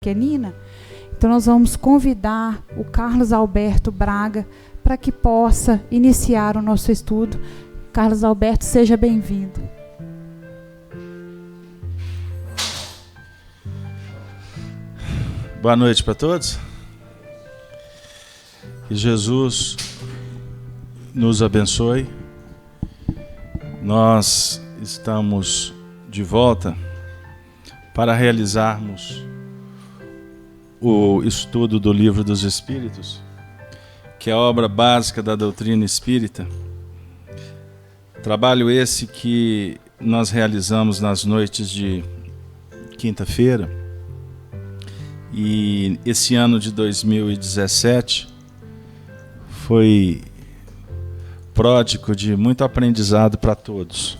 pequenina. Então nós vamos convidar o Carlos Alberto Braga para que possa iniciar o nosso estudo. Carlos Alberto, seja bem-vindo. Boa noite para todos. Que Jesus nos abençoe. Nós estamos de volta para realizarmos o estudo do Livro dos Espíritos, que é a obra básica da doutrina espírita. Trabalho esse que nós realizamos nas noites de quinta-feira. E esse ano de 2017 foi pródigo de muito aprendizado para todos.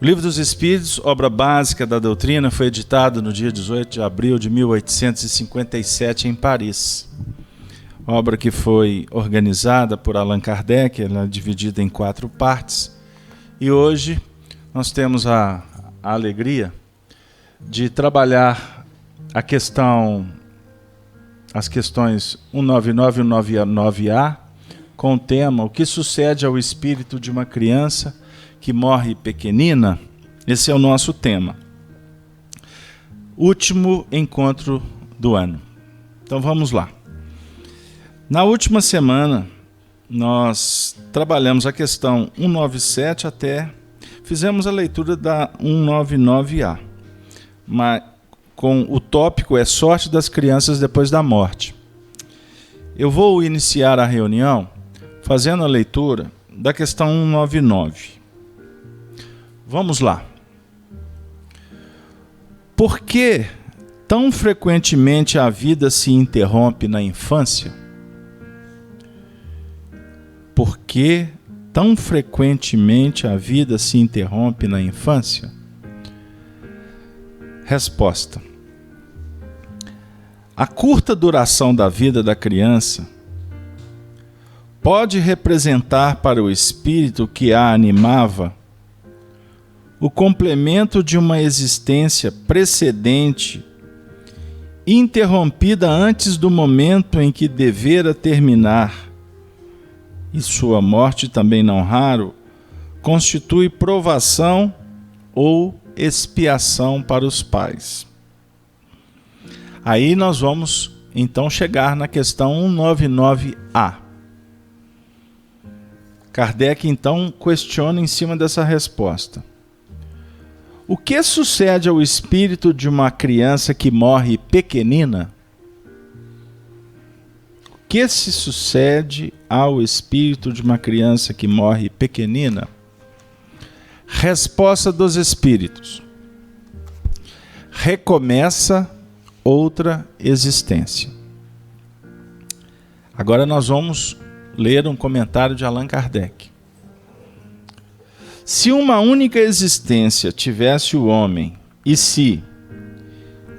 O Livro dos Espíritos, obra básica da doutrina, foi editado no dia 18 de abril de 1857 em Paris. Obra que foi organizada por Allan Kardec, ela é dividida em 4 partes. E hoje nós temos a alegria de trabalhar as questões 199 e 199A, com o tema: o que sucede ao espírito de uma criança que morre pequenina? Esse é o nosso tema. Último encontro do ano. Então vamos lá. Na última semana, nós trabalhamos a questão 197 até... Fizemos a leitura da 199A. Mas com o tópico é sorte das crianças depois da morte. Eu vou iniciar a reunião fazendo a leitura da questão 199. Vamos lá. Por que tão frequentemente a vida se interrompe na infância? Por que tão frequentemente a vida se interrompe na infância? Resposta. A curta duração da vida da criança pode representar para o espírito que a animava o complemento de uma existência precedente, interrompida antes do momento em que devera terminar, e sua morte, também não raro, constitui provação ou expiação para os pais. Aí nós vamos então chegar na questão 199A. Kardec então questiona em cima dessa resposta. O que sucede ao espírito de uma criança que morre pequenina? O que se sucede ao espírito de uma criança que morre pequenina? Resposta dos espíritos. Recomeça outra existência. Agora nós vamos ler um comentário de Allan Kardec. Se uma única existência tivesse o homem, e se,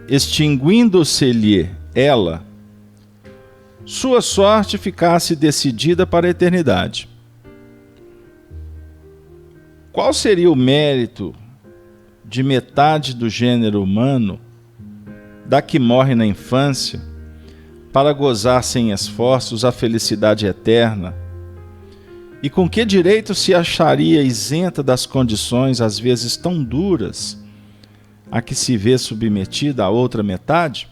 extinguindo-se-lhe ela, sua sorte ficasse decidida para a eternidade, qual seria o mérito de metade do gênero humano, da que morre na infância, para gozar sem esforços a felicidade eterna? E com que direito se acharia isenta das condições, às vezes tão duras, a que se vê submetida a outra metade?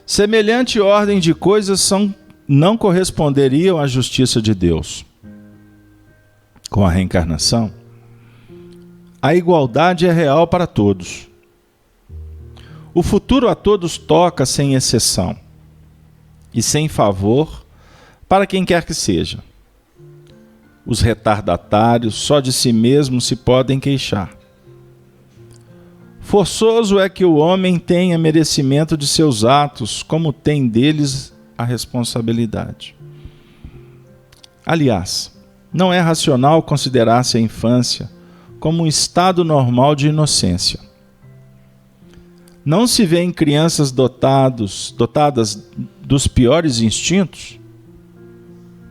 Semelhante ordem de coisas não corresponderiam à justiça de Deus. Com a reencarnação, a igualdade é real para todos. O futuro a todos toca sem exceção e sem favor para quem quer que seja. Os retardatários só de si mesmos se podem queixar. Forçoso é que o homem tenha merecimento de seus atos, como tem deles a responsabilidade. Aliás, não é racional considerar-se a infância como um estado normal de inocência. Não se vê em crianças dotadas dos piores instintos,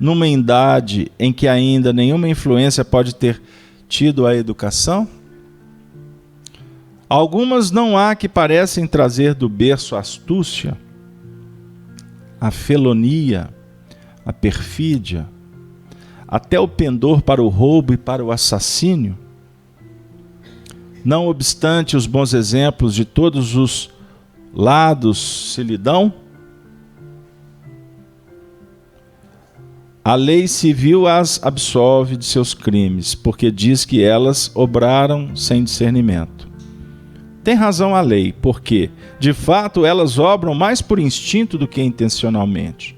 numa idade em que ainda nenhuma influência pode ter tido a educação? Algumas não há que parecem trazer do berço a astúcia, a felonia, a perfídia, até o pendor para o roubo e para o assassínio. Não obstante os bons exemplos de todos os lados se lhe dão, a lei civil as absolve de seus crimes, porque diz que elas obraram sem discernimento. Tem razão a lei, porque, de fato, elas obram mais por instinto do que intencionalmente.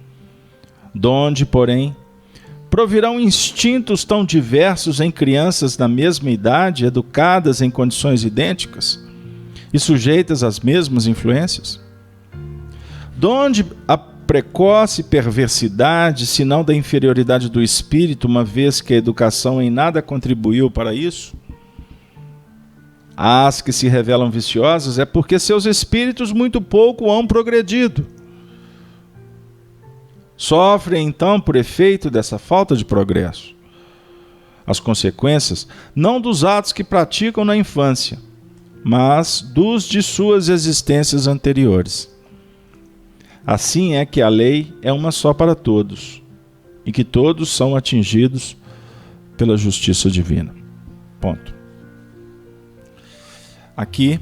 Donde, porém, provirão instintos tão diversos em crianças da mesma idade, educadas em condições idênticas e sujeitas às mesmas influências? Donde a precoce perversidade, senão da inferioridade do espírito, uma vez que a educação em nada contribuiu para isso? As que se revelam viciosas é porque seus espíritos muito pouco hão progredido. Sofrem, então, por efeito dessa falta de progresso. As consequências, não dos atos que praticam na infância, mas dos de suas existências anteriores. Assim é que a lei é uma só para todos, e que todos são atingidos pela justiça divina. Ponto. Aqui,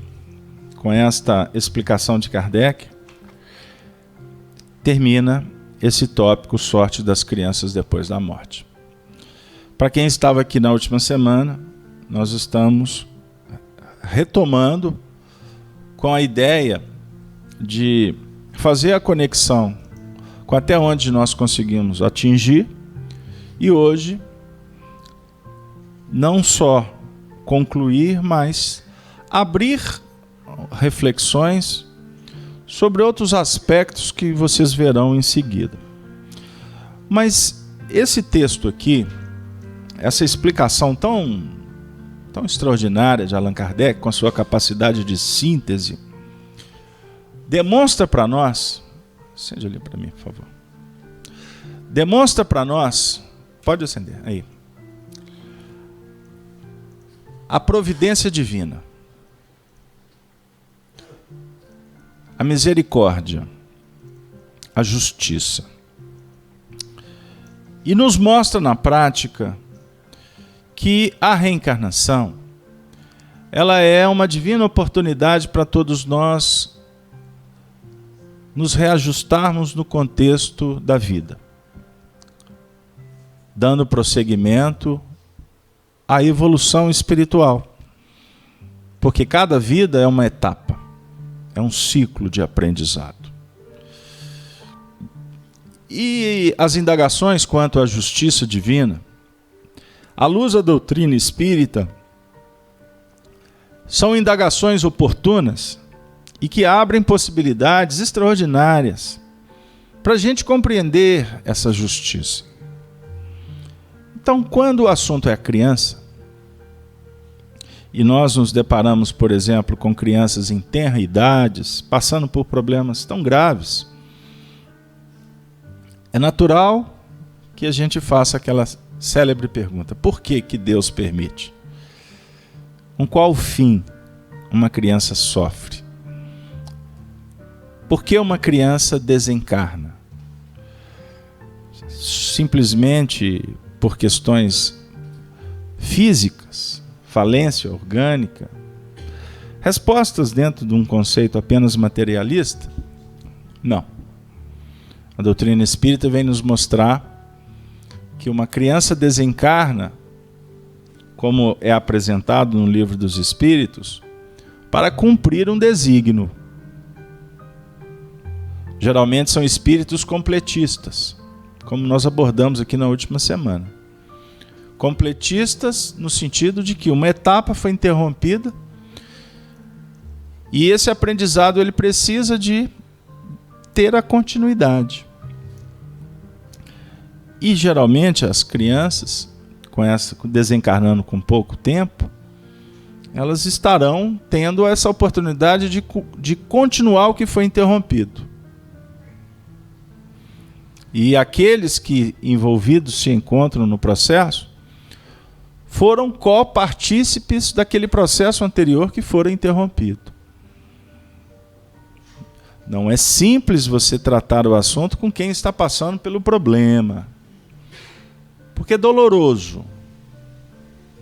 com esta explicação de Kardec, termina esse tópico, sorte das crianças depois da morte. Para quem estava aqui na última semana, nós estamos retomando com a ideia de fazer a conexão com até onde nós conseguimos atingir e hoje não só concluir, mas abrir reflexões sobre outros aspectos que vocês verão em seguida. Mas esse texto aqui, essa explicação tão extraordinária de Allan Kardec, com a sua capacidade de síntese, demonstra para nós, acende ali para mim, por favor. Demonstra para nós, pode acender, aí, a providência divina, a misericórdia, a justiça. E nos mostra na prática que a reencarnação, ela é uma divina oportunidade para todos nós nos reajustarmos no contexto da vida, dando prosseguimento à evolução espiritual. Porque cada vida é uma etapa, é um ciclo de aprendizado. E as indagações quanto à justiça divina, à luz da doutrina espírita, são indagações oportunas e que abrem possibilidades extraordinárias para a gente compreender essa justiça. Então, quando o assunto é a criança, e nós nos deparamos, por exemplo, com crianças em tenra idades, passando por problemas tão graves, é natural que a gente faça aquela célebre pergunta: por que que Deus permite? Com qual fim uma criança sofre? Por que uma criança desencarna? Simplesmente por questões físicas, falência orgânica? Respostas dentro de um conceito apenas materialista? Não. A doutrina espírita vem nos mostrar que uma criança desencarna, como é apresentado no Livro dos Espíritos, para cumprir um desígnio. Geralmente são espíritos completistas, como nós abordamos aqui na última semana. Completistas no sentido de que uma etapa foi interrompida e esse aprendizado ele precisa de ter a continuidade. E geralmente as crianças, desencarnando com pouco tempo, elas estarão tendo essa oportunidade de continuar o que foi interrompido. E aqueles que envolvidos se encontram no processo foram copartícipes daquele processo anterior que fora interrompido. Não é simples você tratar o assunto com quem está passando pelo problema. Porque é doloroso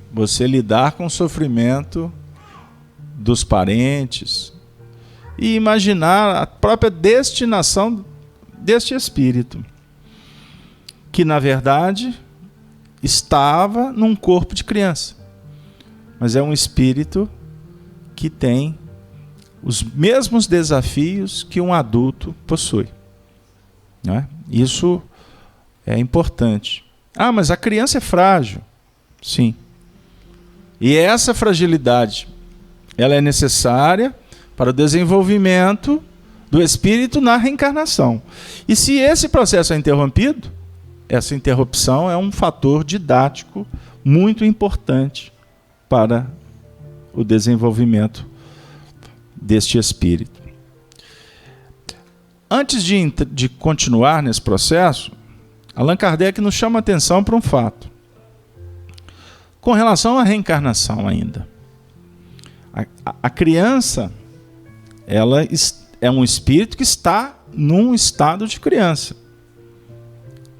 você lidar com o sofrimento dos parentes e imaginar a própria destinação deste espírito, que na verdade estava num corpo de criança, mas é um espírito que tem os mesmos desafios que um adulto possui, né? Isso é importante. Ah, mas a criança é frágil. Sim. E essa fragilidade, ela é necessária para o desenvolvimento do espírito na reencarnação. E se esse processo é interrompido, essa interrupção é um fator didático muito importante para o desenvolvimento deste espírito. Antes de continuar nesse processo, Allan Kardec nos chama a atenção para um fato. Com relação à reencarnação ainda. A criança, ela é um espírito que está num estado de criança.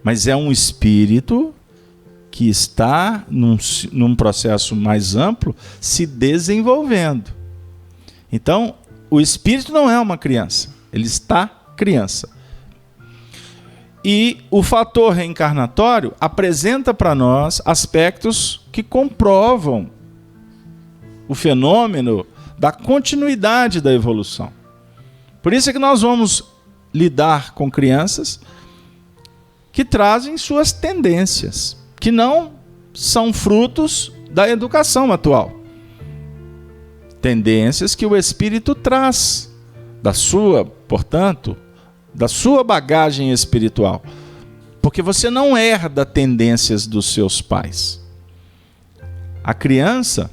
Mas é um espírito que está num processo mais amplo se desenvolvendo. Então, o espírito não é uma criança, ele está criança. E o fator reencarnatório apresenta para nós aspectos que comprovam o fenômeno da continuidade da evolução. Por isso é que nós vamos lidar com crianças que trazem suas tendências, que não são frutos da educação atual. Tendências que o espírito traz da sua, portanto, da sua bagagem espiritual. Porque você não herda tendências dos seus pais. A criança,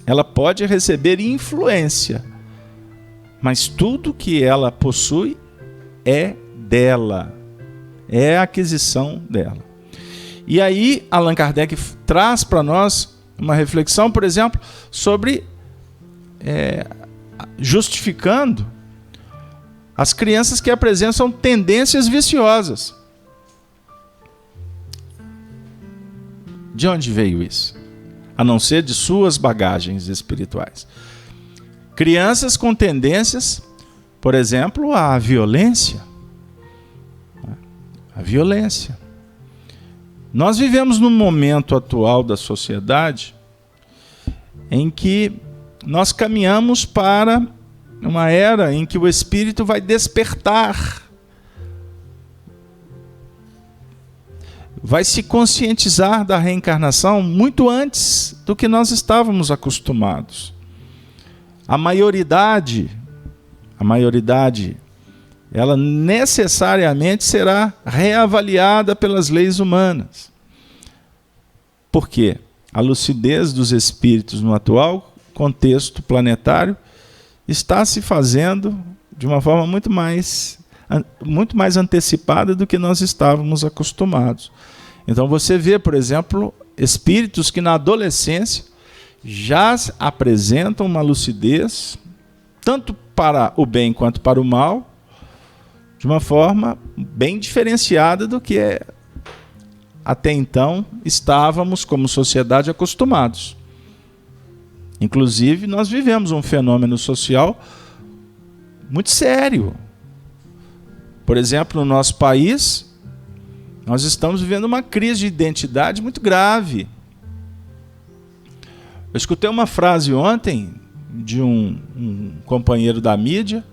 ela pode receber influência, mas tudo que ela possui é dela, é a aquisição dela. E aí Allan Kardec traz para nós uma reflexão, por exemplo, sobre justificando as crianças que apresentam tendências viciosas. De onde veio isso? A não ser de suas bagagens espirituais. Crianças com tendências, por exemplo, à violência. A violência. Nós vivemos num momento atual da sociedade em que nós caminhamos para uma era em que o espírito vai despertar, vai se conscientizar da reencarnação muito antes do que nós estávamos acostumados. A maioridade, ela necessariamente será reavaliada pelas leis humanas. Por quê? A lucidez dos espíritos no atual contexto planetário está se fazendo de uma forma muito mais antecipada do que nós estávamos acostumados. Então você vê, por exemplo, espíritos que na adolescência já apresentam uma lucidez, tanto para o bem quanto para o mal, de uma forma bem diferenciada do que até então estávamos, como sociedade, acostumados. Inclusive, nós vivemos um fenômeno social muito sério. Por exemplo, no nosso país, nós estamos vivendo uma crise de identidade muito grave. Eu escutei uma frase ontem de um companheiro da mídia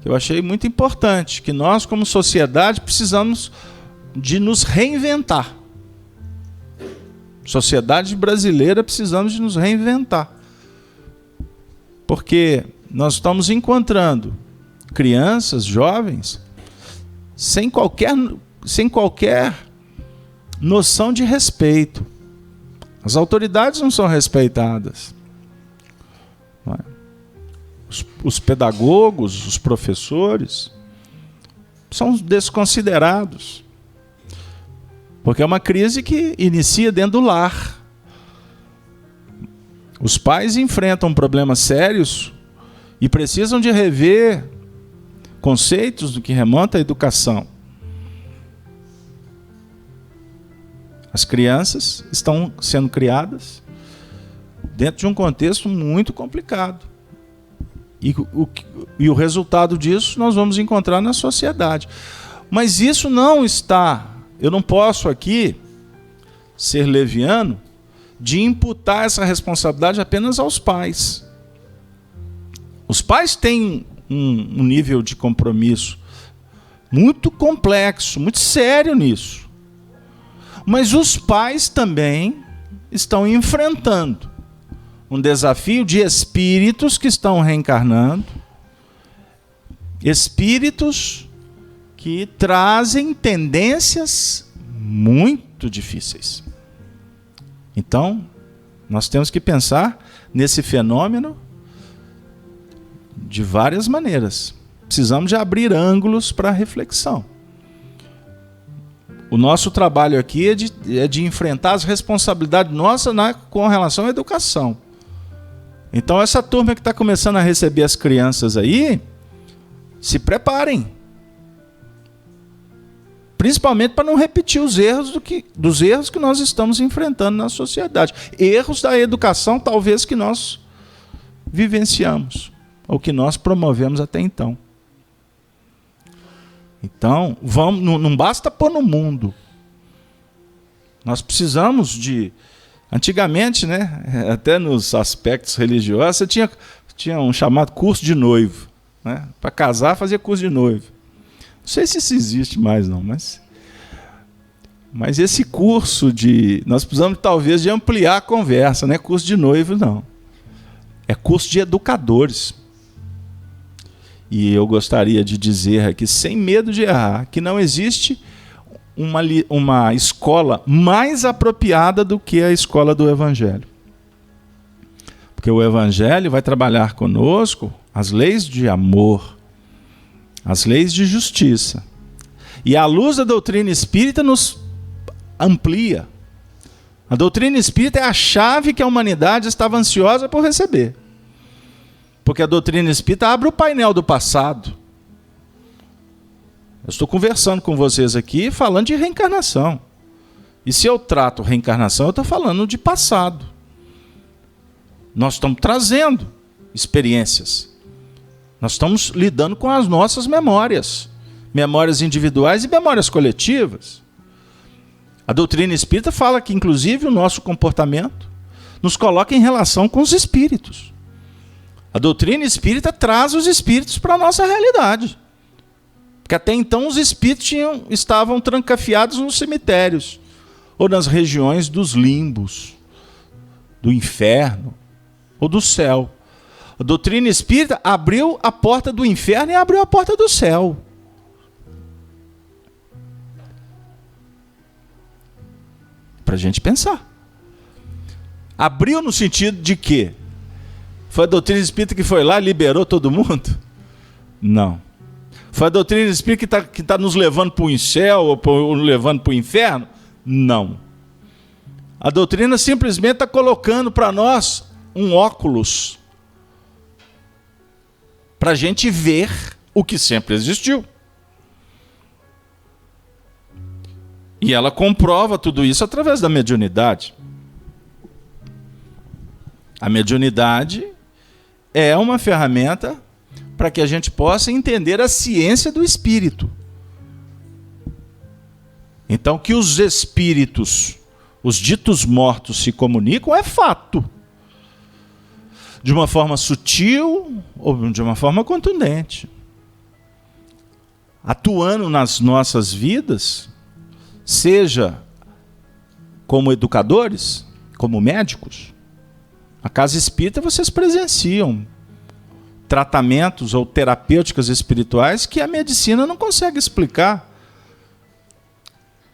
que eu achei muito importante, que nós, como sociedade, precisamos de nos reinventar. Sociedade brasileira, precisamos de nos reinventar. Porque nós estamos encontrando crianças, jovens, sem qualquer noção de respeito. As autoridades não são respeitadas. Não é? Os pedagogos, os professores, são Os pais enfrentam problemas sérios e precisam de rever conceitos do que remonta à educação. As crianças estão sendo criadas dentro de um contexto muito complicado. E o resultado disso nós vamos encontrar na sociedade. Mas isso não está... Eu não posso aqui ser leviano de imputar essa responsabilidade apenas aos pais. Os pais têm um nível de compromisso muito complexo, muito sério nisso. Mas os pais também estão enfrentando um desafio de espíritos que estão reencarnando, espíritos que trazem tendências muito difíceis. Então, nós temos que pensar nesse fenômeno de várias maneiras. Precisamos de abrir ângulos para reflexão. O nosso trabalho aqui é de enfrentar as responsabilidades nossas com relação à educação. Então, essa turma que está começando a receber as crianças aí, se preparem. Principalmente para não repetir os erros dos erros que nós estamos enfrentando na sociedade. Erros da educação, talvez, que nós vivenciamos, ou que nós promovemos até então. Então, não basta pôr no mundo. Nós precisamos de... Antigamente, né, até nos aspectos religiosos, você tinha um chamado curso de noivo. Né? Para casar, fazia curso de noivo. Não sei se isso existe mais, não, mas esse curso de... Nós precisamos, talvez, de ampliar a conversa. Não é curso de noivo, não. É curso de educadores. E eu gostaria de dizer aqui, sem medo de errar, que não existe uma escola mais apropriada do que a escola do Evangelho. Porque o Evangelho vai trabalhar conosco as leis de amor, as leis de justiça. E a luz da doutrina espírita nos amplia. A doutrina espírita é a chave que a humanidade estava ansiosa por receber. Porque a doutrina espírita abre o painel do passado. Eu estou conversando com vocês aqui falando de reencarnação. E se eu trato reencarnação, eu estou falando de passado. Nós estamos trazendo experiências. Nós estamos lidando com as nossas memórias. Memórias individuais e memórias coletivas. A doutrina espírita fala que, inclusive, o nosso comportamento nos coloca em relação com os espíritos. A doutrina espírita traz os espíritos para a nossa realidade. Porque até então os espíritos estavam trancafiados nos cemitérios ou nas regiões dos limbos, do inferno ou do céu. A doutrina espírita abriu a porta do inferno e abriu a porta do céu. Para a gente pensar. Abriu no sentido de quê? Foi a doutrina espírita que foi lá e liberou todo mundo? Não. Foi a doutrina espírita que está nos levando para o céu ou levando para o inferno? Não. A doutrina simplesmente está colocando para nós um óculos para a gente ver o que sempre existiu. E ela comprova tudo isso através da mediunidade. A mediunidade é uma ferramenta para que a gente possa entender a ciência do espírito. Então, que os espíritos, os ditos mortos, se comunicam é fato. De uma forma sutil ou de uma forma contundente. Atuando nas nossas vidas, seja como educadores, como médicos. A casa espírita vocês presenciam tratamentos ou terapêuticas espirituais que a medicina não consegue explicar.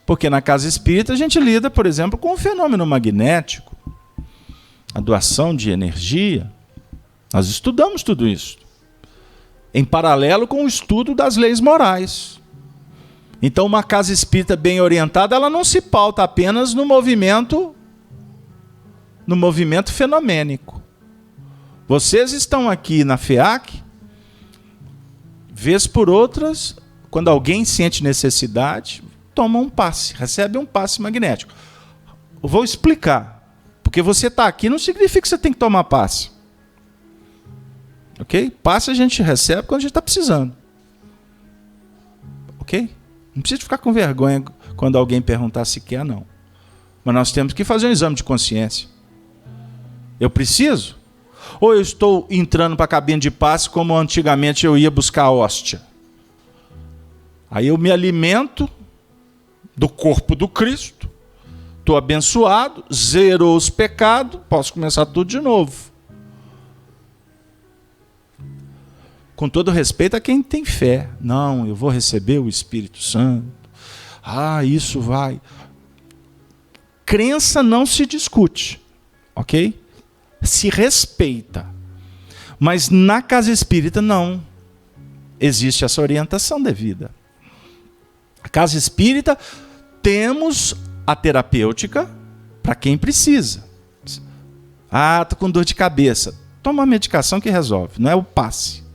Porque na casa espírita a gente lida, por exemplo, com o fenômeno magnético, a doação de energia. Nós estudamos tudo isso, em paralelo com o estudo das leis morais. Então, uma casa espírita bem orientada, ela não se pauta apenas no movimento no movimento fenomênico. Vocês estão aqui na FEAC, vez por outras, quando alguém sente necessidade, toma um passe, recebe um passe magnético. Eu vou explicar. Porque você está aqui não significa que você tem que tomar passe. Ok? Passe a gente recebe quando a gente está precisando. Ok? Não precisa ficar com vergonha quando alguém perguntar se quer, não. Mas nós temos que fazer um exame de consciência. Eu preciso? Ou eu estou entrando para a cabine de passe como antigamente eu ia buscar a hóstia? Aí eu me alimento do corpo do Cristo, estou abençoado, zerou os pecados, posso começar tudo de novo. Com todo respeito a quem tem fé. Não, eu vou receber o Espírito Santo. Isso vai. Crença não se discute, ok? Se respeita. Mas na casa espírita não existe essa orientação devida. A casa espírita temos a terapêutica para quem precisa. Tô com dor de cabeça. Toma uma medicação que resolve, não é o passe.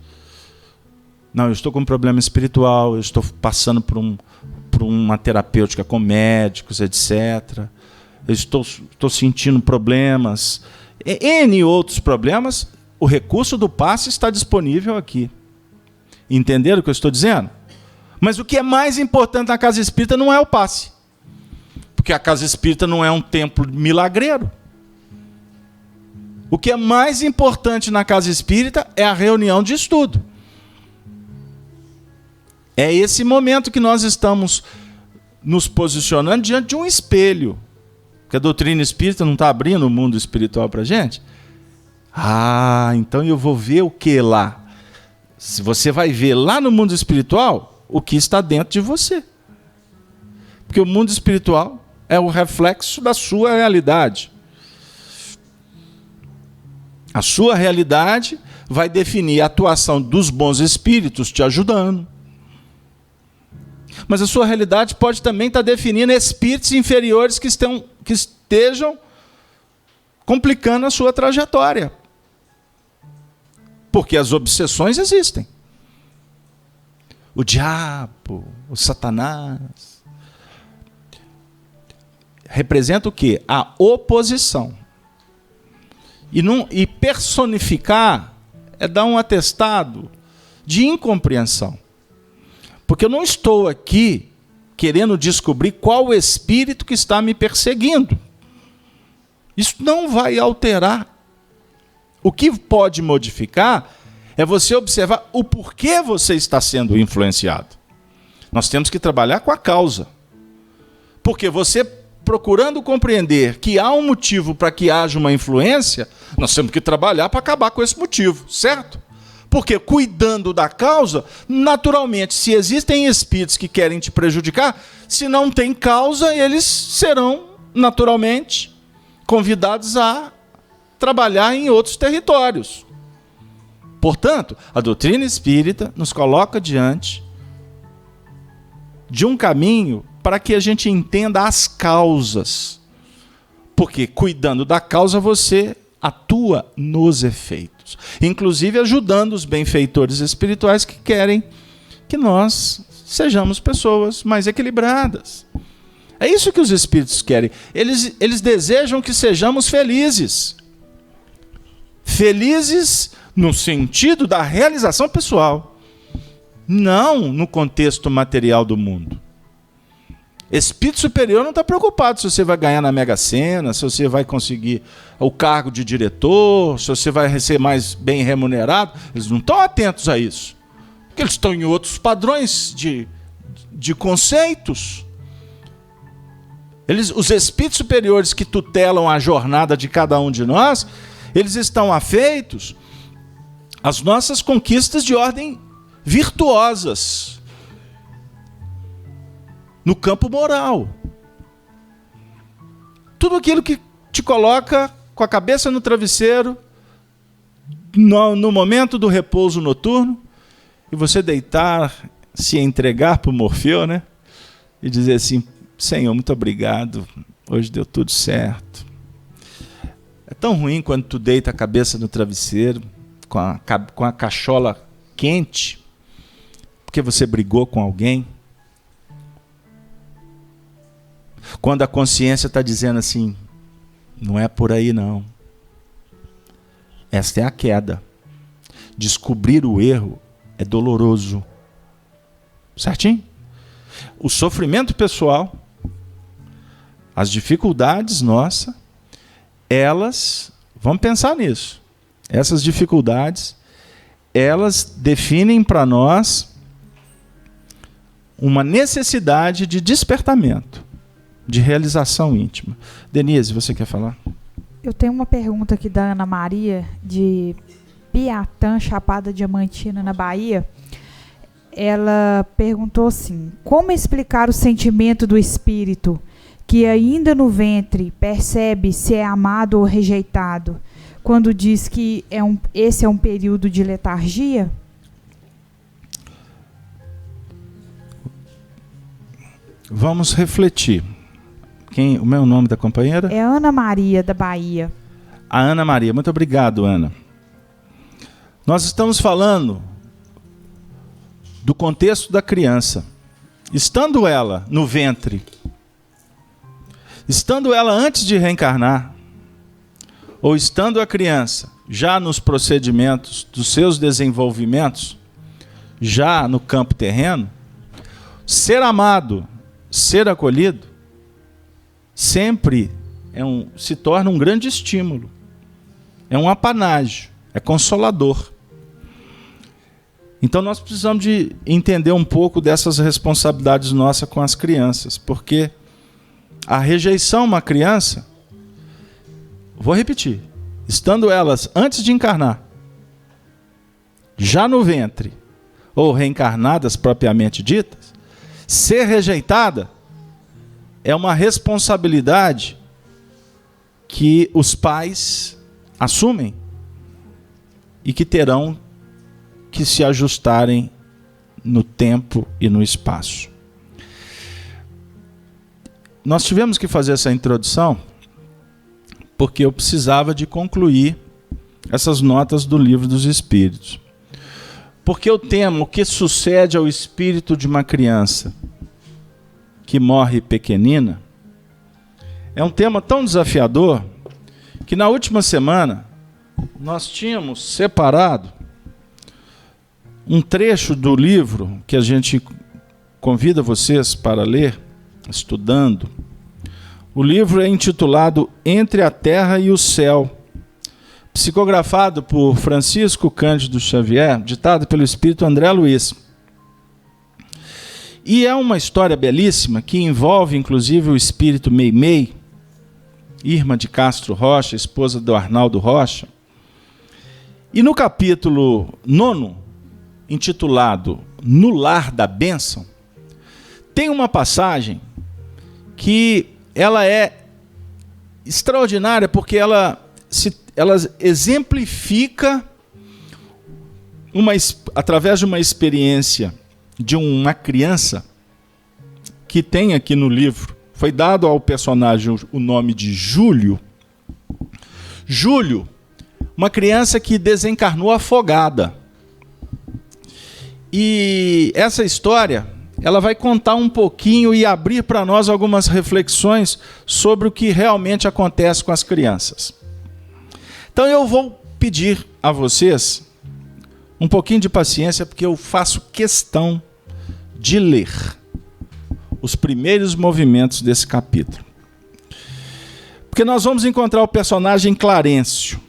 Não, eu estou com um problema espiritual, eu estou passando por uma terapêutica com médicos, etc. Eu estou sentindo problemas. N outros problemas, o recurso do passe está disponível aqui. Entenderam o que eu estou dizendo? Mas o que é mais importante na casa espírita não é o passe. Porque a casa espírita não é um templo milagreiro. O que é mais importante na casa espírita é a reunião de estudo. É esse momento que nós estamos nos posicionando diante de um espelho. Porque a doutrina espírita não está abrindo o mundo espiritual para a gente? Então eu vou ver o que lá? Se você vai ver lá no mundo espiritual, o que está dentro de você. Porque o mundo espiritual é o reflexo da sua realidade. A sua realidade vai definir a atuação dos bons espíritos te ajudando. Mas a sua realidade pode também estar definindo espíritos inferiores que estejam complicando a sua trajetória. Porque as obsessões existem. O diabo, o Satanás. Representa o quê? A oposição. E personificar é dar um atestado de incompreensão. Porque eu não estou aqui querendo descobrir qual o espírito que está me perseguindo. Isso não vai alterar. O que pode modificar é você observar o porquê você está sendo influenciado. Nós temos que trabalhar com a causa. Porque você, procurando compreender que há um motivo para que haja uma influência, nós temos que trabalhar para acabar com esse motivo, certo? Porque cuidando da causa, naturalmente, se existem espíritos que querem te prejudicar, se não tem causa, eles serão, naturalmente, convidados a trabalhar em outros territórios. Portanto, a doutrina espírita nos coloca diante de um caminho para que a gente entenda as causas. Porque cuidando da causa, você atua nos efeitos. Inclusive ajudando os benfeitores espirituais que querem que nós sejamos pessoas mais equilibradas. É isso que os espíritos querem. Eles desejam que sejamos felizes. Felizes no sentido da realização pessoal. Não no contexto material do mundo. Espírito superior não está preocupado se você vai ganhar na Mega Sena, se você vai conseguir o cargo de diretor, se você vai ser mais bem remunerado. Eles não estão atentos a isso. Porque eles estão em outros padrões de conceitos. Os espíritos superiores que tutelam a jornada de cada um de nós, eles estão afeitos às nossas conquistas de ordem virtuosas. No campo moral. Tudo aquilo que te coloca com a cabeça no travesseiro, no momento do repouso noturno, e você deitar, se entregar para o Morfeu, né? E dizer assim: Senhor, muito obrigado, hoje deu tudo certo. É tão ruim quando tu deita a cabeça no travesseiro, com a cachola quente, porque você brigou com alguém. Quando a consciência está dizendo assim, não é por aí não. Esta é a queda. Descobrir o erro é doloroso. Certinho? O sofrimento pessoal, as dificuldades nossas, elas, vamos pensar nisso, essas dificuldades, elas definem para nós uma necessidade de despertamento, de realização íntima. Denise, você quer falar? Eu tenho uma pergunta aqui da Ana Maria, de Piatã, Chapada Diamantina, na Bahia. Ela perguntou assim: como explicar o sentimento do espírito que ainda no ventre percebe se é amado ou rejeitado, quando diz que esse é um período de letargia? Vamos refletir. O meu nome da companheira? É Ana Maria, da Bahia. A Ana Maria. Muito obrigado, Ana. Nós estamos falando do contexto da criança. Estando ela no ventre, estando ela antes de reencarnar, ou estando a criança já nos procedimentos dos seus desenvolvimentos, já no campo terreno, ser amado, ser acolhido, sempre se torna um grande estímulo. É um apanágio, é consolador. Então nós precisamos de entender um pouco dessas responsabilidades nossas com as crianças, porque a rejeição a uma criança, vou repetir, estando elas antes de encarnar, já no ventre, ou reencarnadas propriamente ditas, ser rejeitada é uma responsabilidade que os pais assumem e que terão que se ajustarem no tempo e no espaço. Nós tivemos que fazer essa introdução porque eu precisava de concluir essas notas do Livro dos Espíritos. Porque o tema, o que sucede ao espírito de uma criança que morre pequenina, é um tema tão desafiador que na última semana nós tínhamos separado um trecho do livro que a gente convida vocês para ler, estudando. O livro é intitulado Entre a Terra e o Céu, psicografado por Francisco Cândido Xavier, ditado pelo espírito André Luiz. E é uma história belíssima que envolve inclusive o espírito Meimei, Irma de Castro Rocha, esposa do Arnaldo Rocha. E no capítulo 9, intitulado No Lar da Bênção, tem uma passagem que ela é extraordinária porque ela exemplifica, através de uma experiência de uma criança que tem aqui no livro. Foi dado ao personagem o nome de Júlio. Júlio, uma criança que desencarnou afogada. E essa história, ela vai contar um pouquinho e abrir para nós algumas reflexões sobre o que realmente acontece com as crianças. Então eu vou pedir a vocês um pouquinho de paciência, porque eu faço questão de ler os primeiros movimentos desse capítulo. Porque nós vamos encontrar o personagem Clarencio,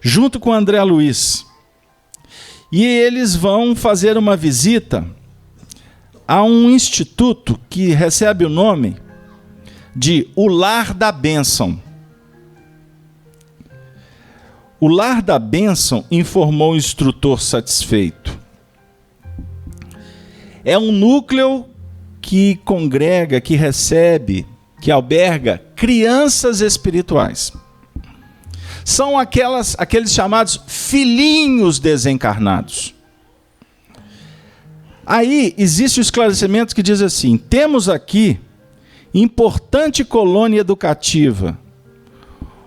junto com André Luiz. E eles vão fazer uma visita a um instituto que recebe o nome de O Lar da Bênção. O Lar da Bênção, informou o instrutor satisfeito, é um núcleo que congrega, que recebe, que alberga crianças espirituais. São aqueles chamados filhinhos desencarnados. Aí existe o esclarecimento que diz assim: temos aqui importante colônia educativa,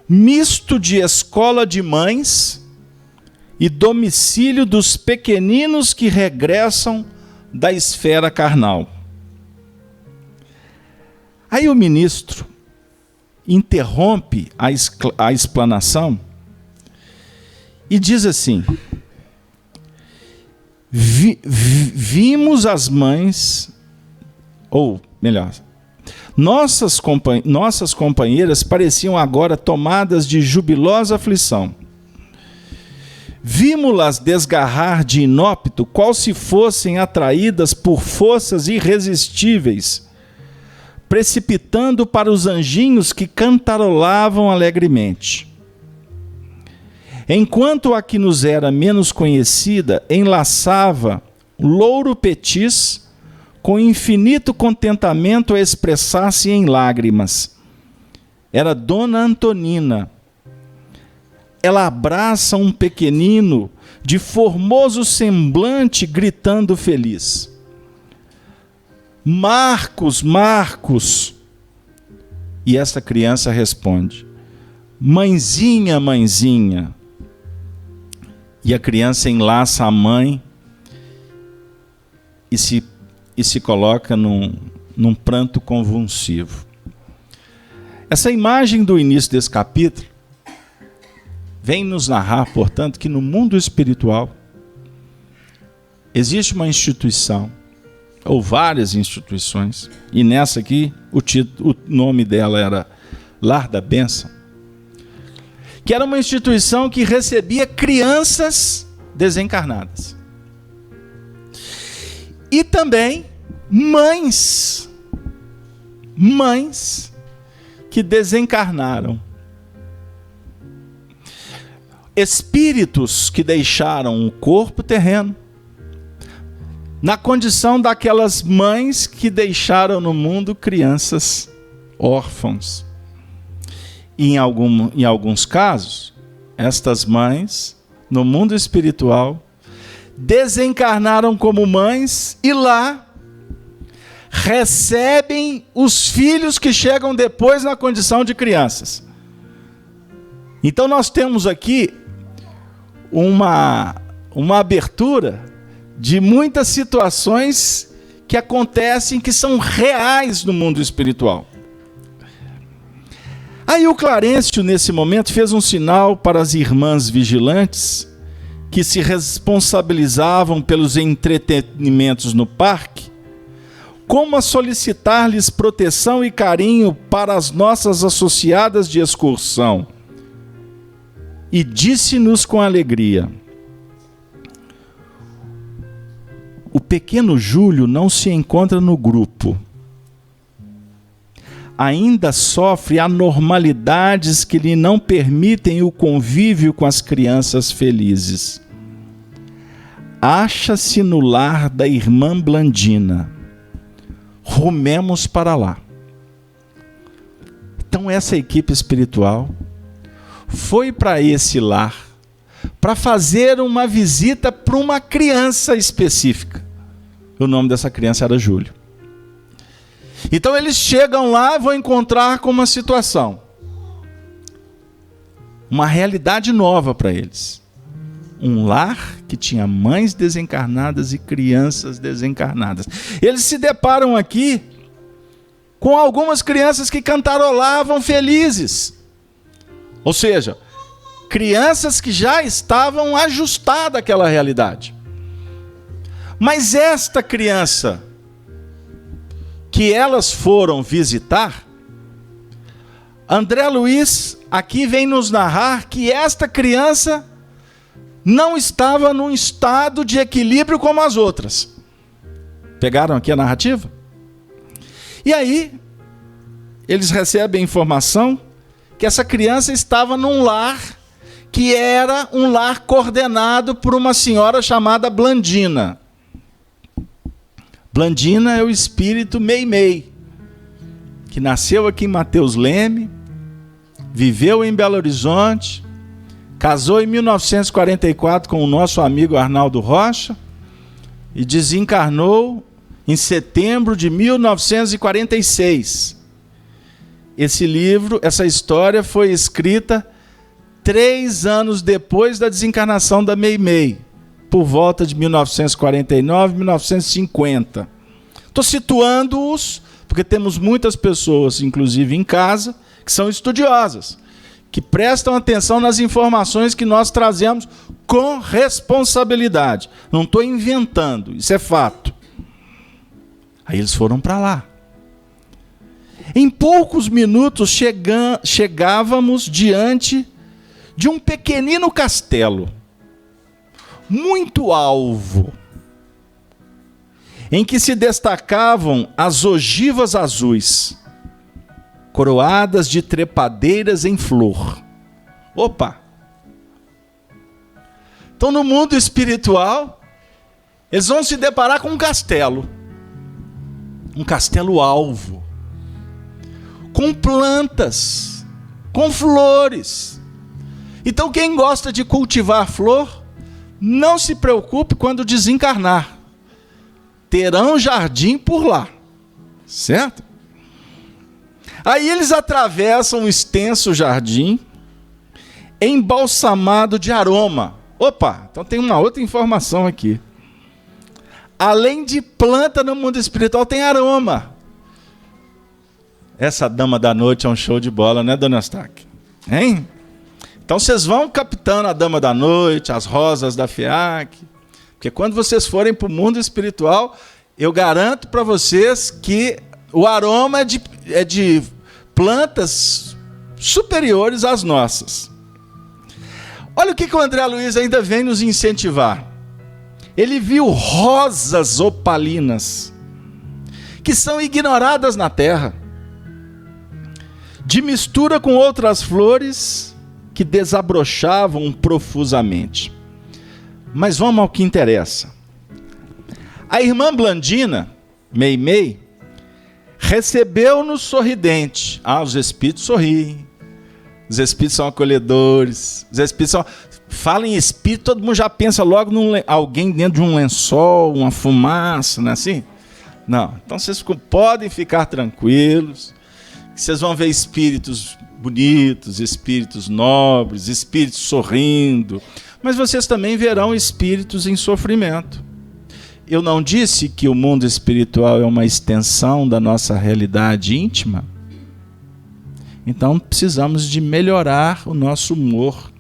misto de escola de mães e domicílio dos pequeninos que regressam da esfera carnal. Aí o ministro interrompe a explanação e diz assim: vimos as mães, ou melhor, nossas companheiras pareciam agora tomadas de jubilosa aflição. Vimos-las desgarrar de inópito, qual se fossem atraídas por forças irresistíveis, precipitando para os anjinhos que cantarolavam alegremente. Enquanto a que nos era menos conhecida enlaçava louro petis, com infinito contentamento a expressar-se em lágrimas. Era Dona Antonina. Ela abraça um pequenino de formoso semblante, gritando feliz: Marcos, Marcos! E essa criança responde: Mãezinha, mãezinha! E a criança enlaça a mãe e se coloca num pranto convulsivo. Essa imagem do início desse capítulo vem nos narrar, portanto, que no mundo espiritual existe uma instituição, ou várias instituições, e nessa aqui o nome dela era Lar da Bênção, que era uma instituição que recebia crianças desencarnadas. E também mães que desencarnaram. Espíritos que deixaram o corpo terreno, na condição daquelas mães que deixaram no mundo crianças órfãos. E em alguns casos, estas mães, no mundo espiritual, desencarnaram como mães e lá recebem os filhos que chegam depois na condição de crianças. Então nós temos aqui uma abertura de muitas situações que acontecem, que são reais no mundo espiritual. Aí o Clarencio, nesse momento, fez um sinal para as irmãs vigilantes que se responsabilizavam pelos entretenimentos no parque, como a solicitar-lhes proteção e carinho para as nossas associadas de excursão. E disse-nos com alegria: o pequeno Júlio não se encontra no grupo. Ainda sofre anormalidades que lhe não permitem o convívio com as crianças felizes. Acha-se no lar da irmã Blandina. Rumemos para lá. Então essa equipe espiritual foi para esse lar para fazer uma visita para uma criança específica. O nome dessa criança era Júlio. Então eles chegam lá e vão encontrar com uma situação, uma realidade nova para eles. Um lar que tinha mães desencarnadas e crianças desencarnadas. Eles se deparam aqui com algumas crianças que cantarolavam felizes. Ou seja, crianças que já estavam ajustadas àquela realidade. Mas esta criança que elas foram visitar, André Luiz aqui vem nos narrar que esta criança não estava num estado de equilíbrio como as outras. Pegaram aqui a narrativa? E aí, eles recebem a informação que essa criança estava num lar que era um lar coordenado por uma senhora chamada Blandina. Blandina é o espírito Meimei, que nasceu aqui em Mateus Leme, viveu em Belo Horizonte, casou em 1944 com o nosso amigo Arnaldo Rocha e desencarnou em setembro de 1946. esse livro, essa história foi escrita 3 anos depois da desencarnação da Meimei, por volta de 1949, 1950. Estou situando-os, porque temos muitas pessoas, inclusive em casa, que são estudiosas, que prestam atenção nas informações que nós trazemos com responsabilidade. Não estou inventando, isso é fato. Aí eles foram para lá. Em poucos minutos chegávamos diante de um pequenino castelo, muito alvo, em que se destacavam as ogivas azuis, coroadas de trepadeiras em flor. Opa! Então, no mundo espiritual, eles vão se deparar com um castelo alvo, com plantas, com flores. Então, quem gosta de cultivar flor, não se preocupe quando desencarnar. Terão jardim por lá, certo? Aí eles atravessam um extenso jardim, embalsamado de aroma. Opa, então tem uma outra informação aqui. Além de planta no mundo espiritual, tem aroma. Essa dama da noite é um show de bola, né, dona Eustáquia? Hein? Então vocês vão captando a dama da noite, as rosas da FEAC, porque quando vocês forem para o mundo espiritual, eu garanto para vocês que o aroma é de plantas superiores às nossas. Olha o que o André Luiz ainda vem nos incentivar. Ele viu rosas opalinas, que são ignoradas na terra, de mistura com outras flores que desabrochavam profusamente. Mas vamos ao que interessa. A irmã Blandina, Meimei, recebeu-nos sorridente. Os espíritos sorriem. Os espíritos são acolhedores. Os espíritos são... Fala em espírito, todo mundo já pensa logo em alguém dentro de um lençol, uma fumaça, não é assim? Não. Então vocês podem ficar tranquilos. Vocês vão ver espíritos bonitos, espíritos nobres, espíritos sorrindo. Mas vocês também verão espíritos em sofrimento. Eu não disse que o mundo espiritual é uma extensão da nossa realidade íntima? Então precisamos de melhorar o nosso humor.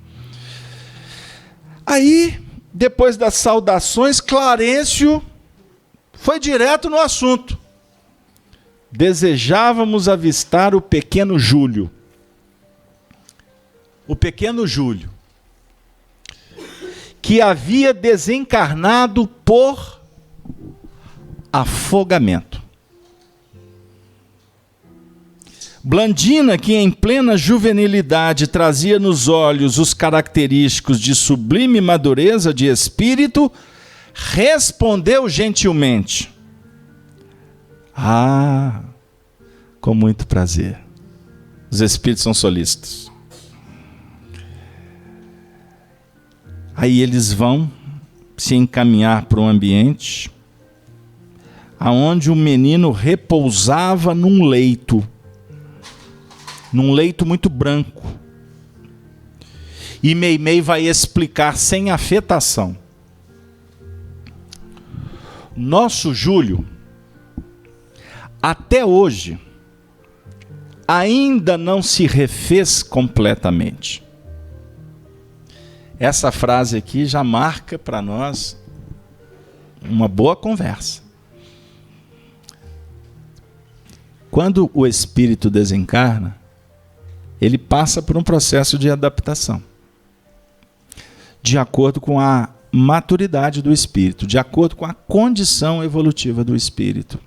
Aí, depois das saudações, Clarencio foi direto no assunto. Desejávamos avistar o pequeno Júlio. O pequeno Júlio, que havia desencarnado por afogamento. Blandina, que em plena juvenilidade trazia nos olhos os característicos de sublime madureza de espírito, respondeu gentilmente: com muito prazer. Os espíritos são solícitos. Aí eles vão se encaminhar para um ambiente aonde o menino repousava num leito muito branco. E Meimei vai explicar sem afetação. Nosso Júlio, até hoje, ainda não se refez completamente. Essa frase aqui já marca para nós uma boa conversa. Quando o espírito desencarna, ele passa por um processo de adaptação, de acordo com a maturidade do espírito, de acordo com a condição evolutiva do espírito.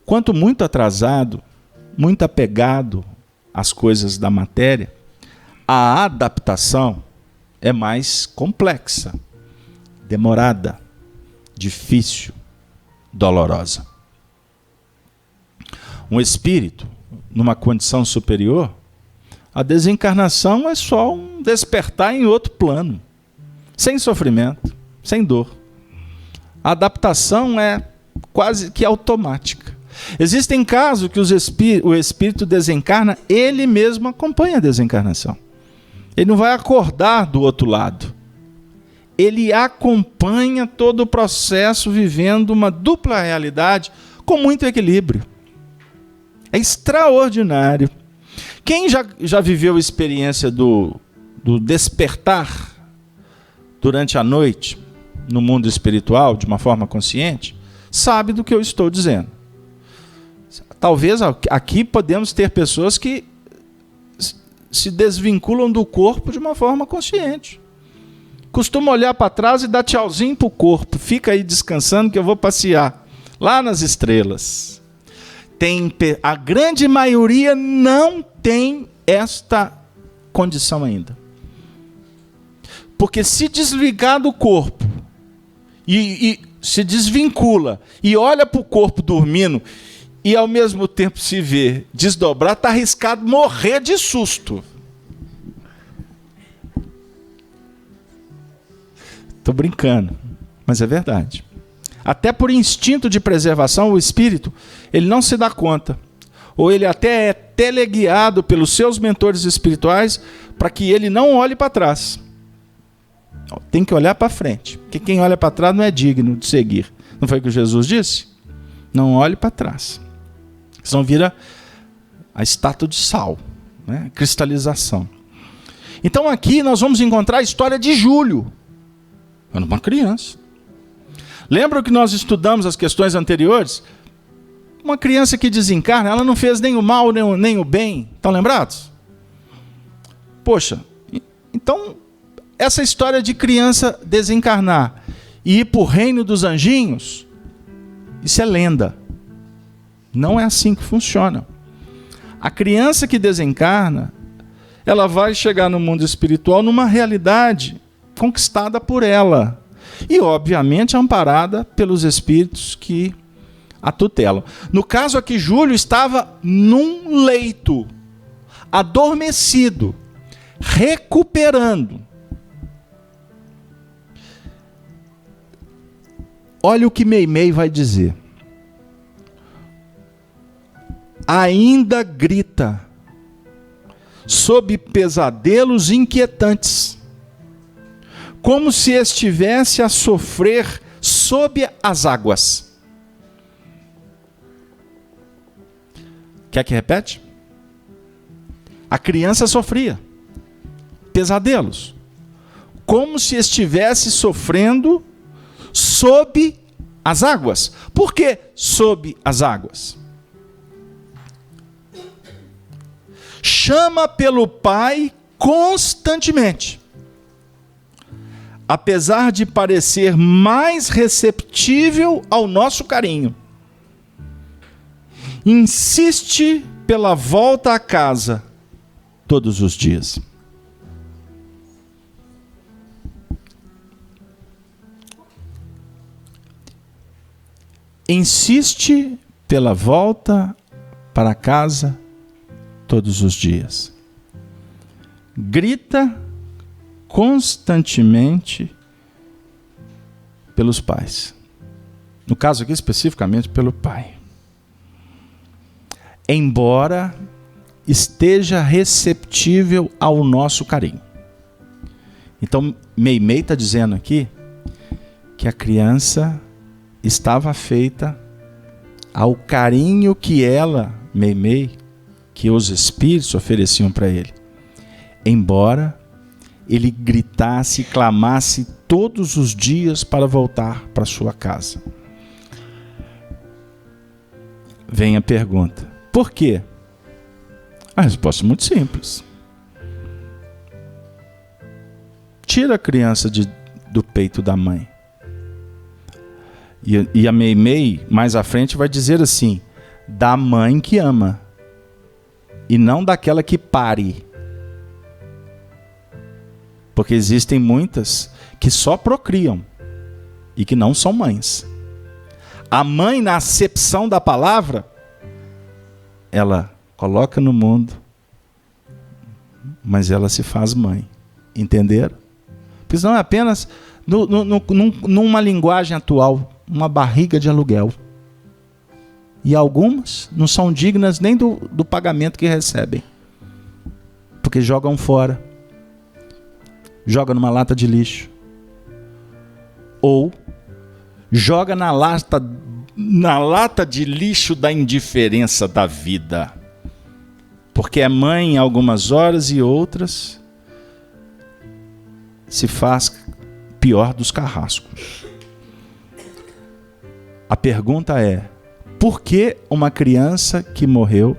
Quanto muito atrasado, muito apegado às coisas da matéria, a adaptação é mais complexa, demorada, difícil, dolorosa. Um espírito numa condição superior, a desencarnação é só um despertar em outro plano, sem sofrimento, sem dor. A adaptação é quase que automática. Existem casos que o espírito desencarna, ele mesmo acompanha a desencarnação. Ele não vai acordar do outro lado. Ele acompanha todo o processo, vivendo uma dupla realidade com muito equilíbrio. É extraordinário. Quem já viveu a experiência do despertar durante a noite, no mundo espiritual, de uma forma consciente, sabe do que eu estou dizendo. Talvez aqui podemos ter pessoas que se desvinculam do corpo de uma forma consciente. Costuma olhar para trás e dar tchauzinho para o corpo. Fica aí descansando que eu vou passear lá nas estrelas. A grande maioria não tem esta condição ainda. Porque se desligar do corpo e se desvincula e olha para o corpo dormindo e ao mesmo tempo se vê desdobrar, está arriscado morrer de susto. Estou brincando, mas é verdade. Até por instinto de preservação, o espírito, ele não se dá conta. Ou ele até é teleguiado pelos seus mentores espirituais para que ele não olhe para trás. Tem que olhar para frente, porque quem olha para trás não é digno de seguir. Não foi o que Jesus disse? Não olhe para trás. Senão vira a estátua de sal, né? Cristalização. Então aqui nós vamos encontrar a história de Júlio. Era uma criança. Lembra que nós estudamos as questões anteriores? Uma criança que desencarna, ela não fez nem o mal, nem o bem. Estão lembrados? Poxa, então, essa história de criança desencarnar e ir para o reino dos anjinhos, isso é lenda. Não é assim que funciona. A criança que desencarna, ela vai chegar no mundo espiritual numa realidade conquistada por ela. E, obviamente, amparada pelos espíritos que a tutelam. No caso aqui, Júlio estava num leito, adormecido, recuperando. Olha o que Meimei vai dizer. Ainda grita, sob pesadelos inquietantes, como se estivesse a sofrer sob as águas. Quer que repete? A criança sofria pesadelos, como se estivesse sofrendo sob as águas. Por que sob as águas? Chama pelo pai constantemente. Apesar de parecer mais receptível ao nosso carinho. Insiste pela volta à casa todos os dias. Insiste pela volta para casa todos os dias. Grita constantemente pelos pais. No caso aqui, especificamente pelo pai. Embora esteja receptível ao nosso carinho. Então, Meimei está dizendo aqui que a criança estava feita ao carinho que ela, Meimei, que os espíritos ofereciam para ele. Embora ele gritasse e clamasse todos os dias para voltar para sua casa. Vem a pergunta: por quê? A resposta é muito simples. Tira a criança do peito da mãe. E a Meimei, mais à frente, vai dizer assim: da mãe que ama, e não daquela que pare. Porque existem muitas que só procriam e que não são mães. A mãe, na acepção da palavra, ela coloca no mundo, mas ela se faz mãe. Entenderam? Porque não é apenas numa linguagem atual, uma barriga de aluguel. E algumas não são dignas nem do pagamento que recebem. Porque jogam fora. Joga numa lata de lixo. Ou joga na lata de lixo da indiferença da vida. Porque é mãe em algumas horas e outras se faz pior dos carrascos. A pergunta é: por que uma criança que morreu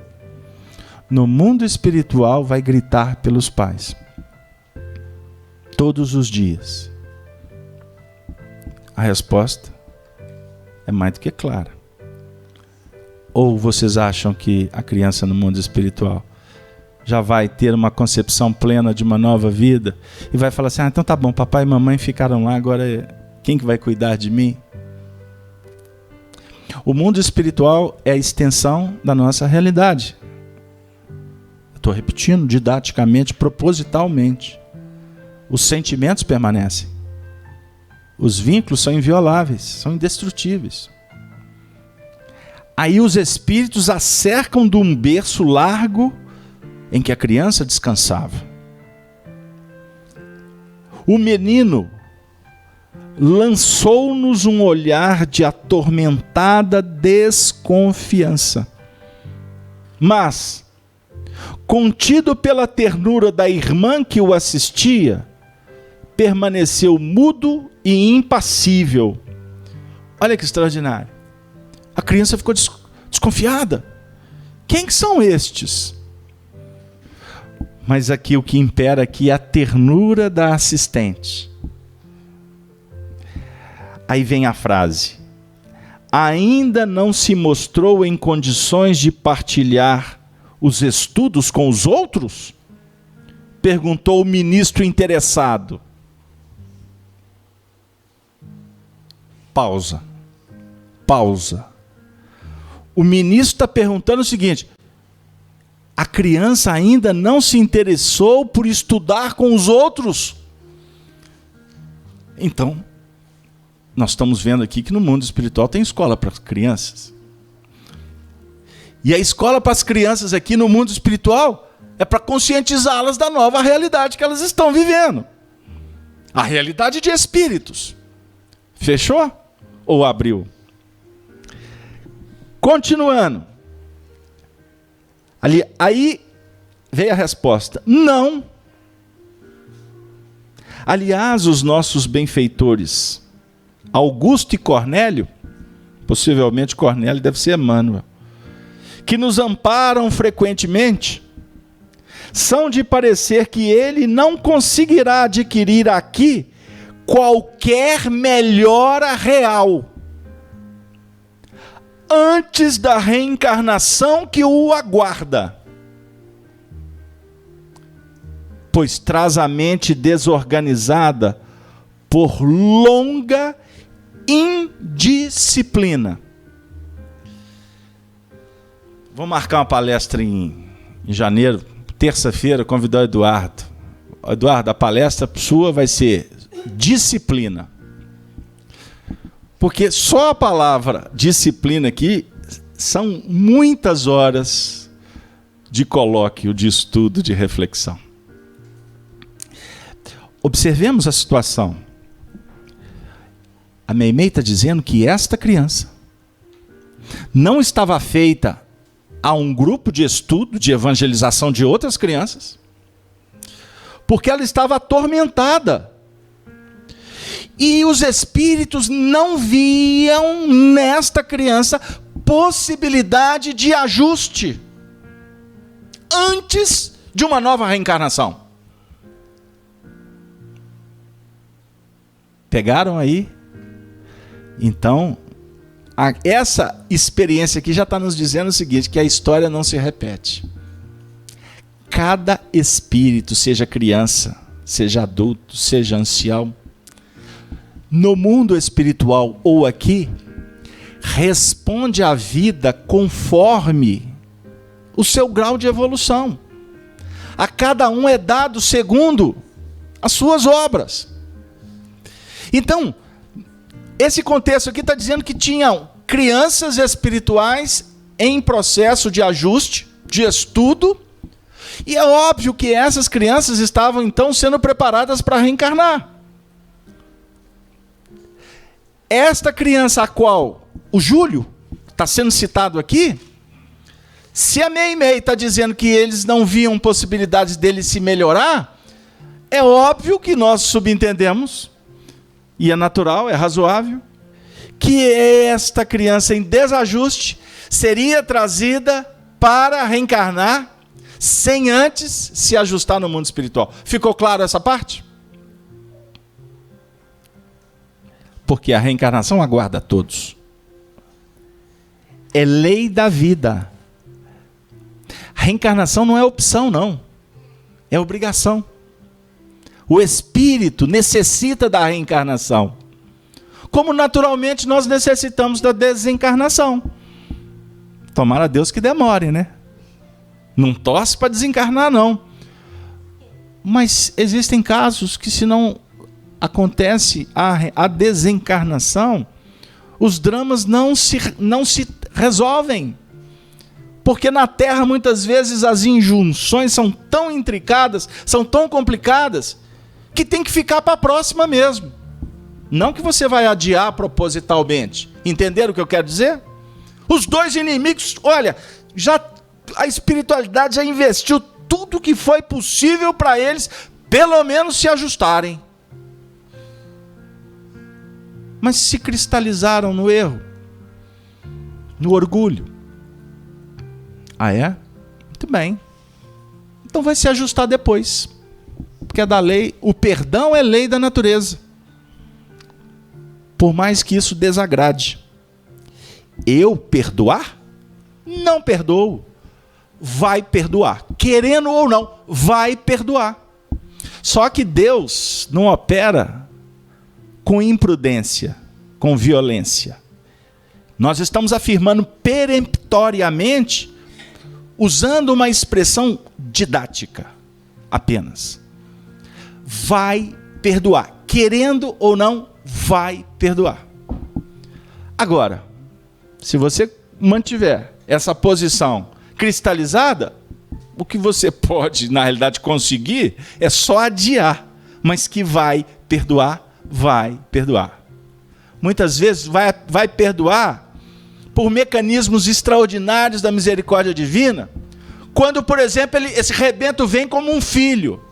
no mundo espiritual vai gritar pelos pais todos os dias? A resposta é mais do que clara. Ou vocês acham que a criança no mundo espiritual já vai ter uma concepção plena de uma nova vida e vai falar assim: então tá bom, papai e mamãe ficaram lá, agora quem que vai cuidar de mim? O mundo espiritual é a extensão da nossa realidade. Estou repetindo didaticamente, propositalmente. Os sentimentos permanecem. Os vínculos são invioláveis, são indestrutíveis. Aí os espíritos a cercam de um berço largo em que a criança descansava. O menino lançou-nos um olhar de atormentada desconfiança. Mas, contido pela ternura da irmã que o assistia, permaneceu mudo e impassível. Olha que extraordinário. A criança ficou desconfiada. Quem que são estes? Mas aqui o que impera aqui é a ternura da assistente. Aí vem a frase: ainda não se mostrou em condições de partilhar os estudos com os outros? Perguntou o ministro interessado. Pausa. O ministro está perguntando o seguinte: a criança ainda não se interessou por estudar com os outros? Então, nós estamos vendo aqui que no mundo espiritual tem escola para as crianças. E a escola para as crianças aqui no mundo espiritual é para conscientizá-las da nova realidade que elas estão vivendo. A realidade de espíritos. Fechou? Ou abriu? Continuando. Aí veio a resposta: não. Aliás, os nossos benfeitores Augusto e Cornélio, possivelmente Cornélio deve ser Emmanuel, que nos amparam frequentemente, são de parecer que ele não conseguirá adquirir aqui qualquer melhora real antes da reencarnação que o aguarda, pois traz a mente desorganizada por longa indisciplina. Vou marcar uma palestra em janeiro, terça-feira, convidar o Eduardo. Eduardo, a palestra sua vai ser disciplina. Porque só a palavra disciplina aqui são muitas horas de colóquio, de estudo, de reflexão. Observemos a situação. A Meimei está dizendo que esta criança não estava feita a um grupo de estudo, de evangelização de outras crianças, porque ela estava atormentada. E os espíritos não viam nesta criança possibilidade de ajuste antes de uma nova reencarnação. Pegaram aí? Então, essa experiência aqui já está nos dizendo o seguinte, que a história não se repete. Cada espírito, seja criança, seja adulto, seja ancião, no mundo espiritual ou aqui, responde à vida conforme o seu grau de evolução. A cada um é dado segundo as suas obras. Então, esse contexto aqui está dizendo que tinham crianças espirituais em processo de ajuste, de estudo, e é óbvio que essas crianças estavam então sendo preparadas para reencarnar. Esta criança a qual o Júlio está sendo citado aqui, se a Meimei está dizendo que eles não viam possibilidades dele se melhorar, é óbvio que nós subentendemos, e é natural, é razoável, que esta criança em desajuste seria trazida para reencarnar sem antes se ajustar no mundo espiritual. Ficou claro essa parte? Porque a reencarnação aguarda a todos. É lei da vida. A reencarnação não é opção, não. É obrigação. O espírito necessita da reencarnação. Como naturalmente nós necessitamos da desencarnação. Tomara a Deus que demore, né? Não torce para desencarnar, não. Mas existem casos que, se não acontece a desencarnação, os dramas não se resolvem. Porque na Terra, muitas vezes, as injunções são tão intricadas, são tão complicadas, que tem que ficar para a próxima mesmo. Não que você vai adiar propositalmente. Entenderam o que eu quero dizer? Os dois inimigos, olha, a espiritualidade já investiu tudo que foi possível para eles, pelo menos se ajustarem. Mas se cristalizaram no erro, no orgulho. Ah, é? Muito bem. Então vai se ajustar depois. Porque é da lei, o perdão é lei da natureza. Por mais que isso desagrade. Eu perdoar? Não perdoo. Vai perdoar. Querendo ou não, vai perdoar. Só que Deus não opera com imprudência, com violência. Nós estamos afirmando peremptoriamente, usando uma expressão didática apenas. Vai perdoar. Querendo ou não, vai perdoar. Agora, se você mantiver essa posição cristalizada, o que você pode, na realidade, conseguir é só adiar, mas que vai perdoar, vai perdoar. Muitas vezes vai perdoar por mecanismos extraordinários da misericórdia divina, quando, por exemplo, esse rebento vem como um filho.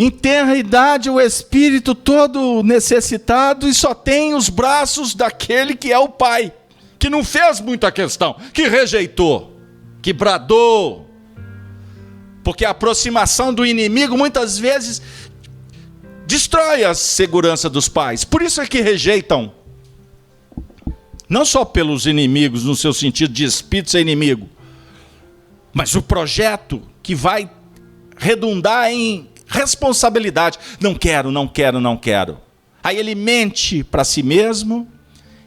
Em tenra idade, o espírito todo necessitado e só tem os braços daquele que é o pai, que não fez muita questão, que rejeitou, que bradou. Porque a aproximação do inimigo muitas vezes destrói a segurança dos pais. Por isso é que rejeitam. Não só pelos inimigos, no seu sentido de espírito ser inimigo, mas o projeto que vai redundar em responsabilidade. Não quero, não quero, não quero. Aí ele mente para si mesmo,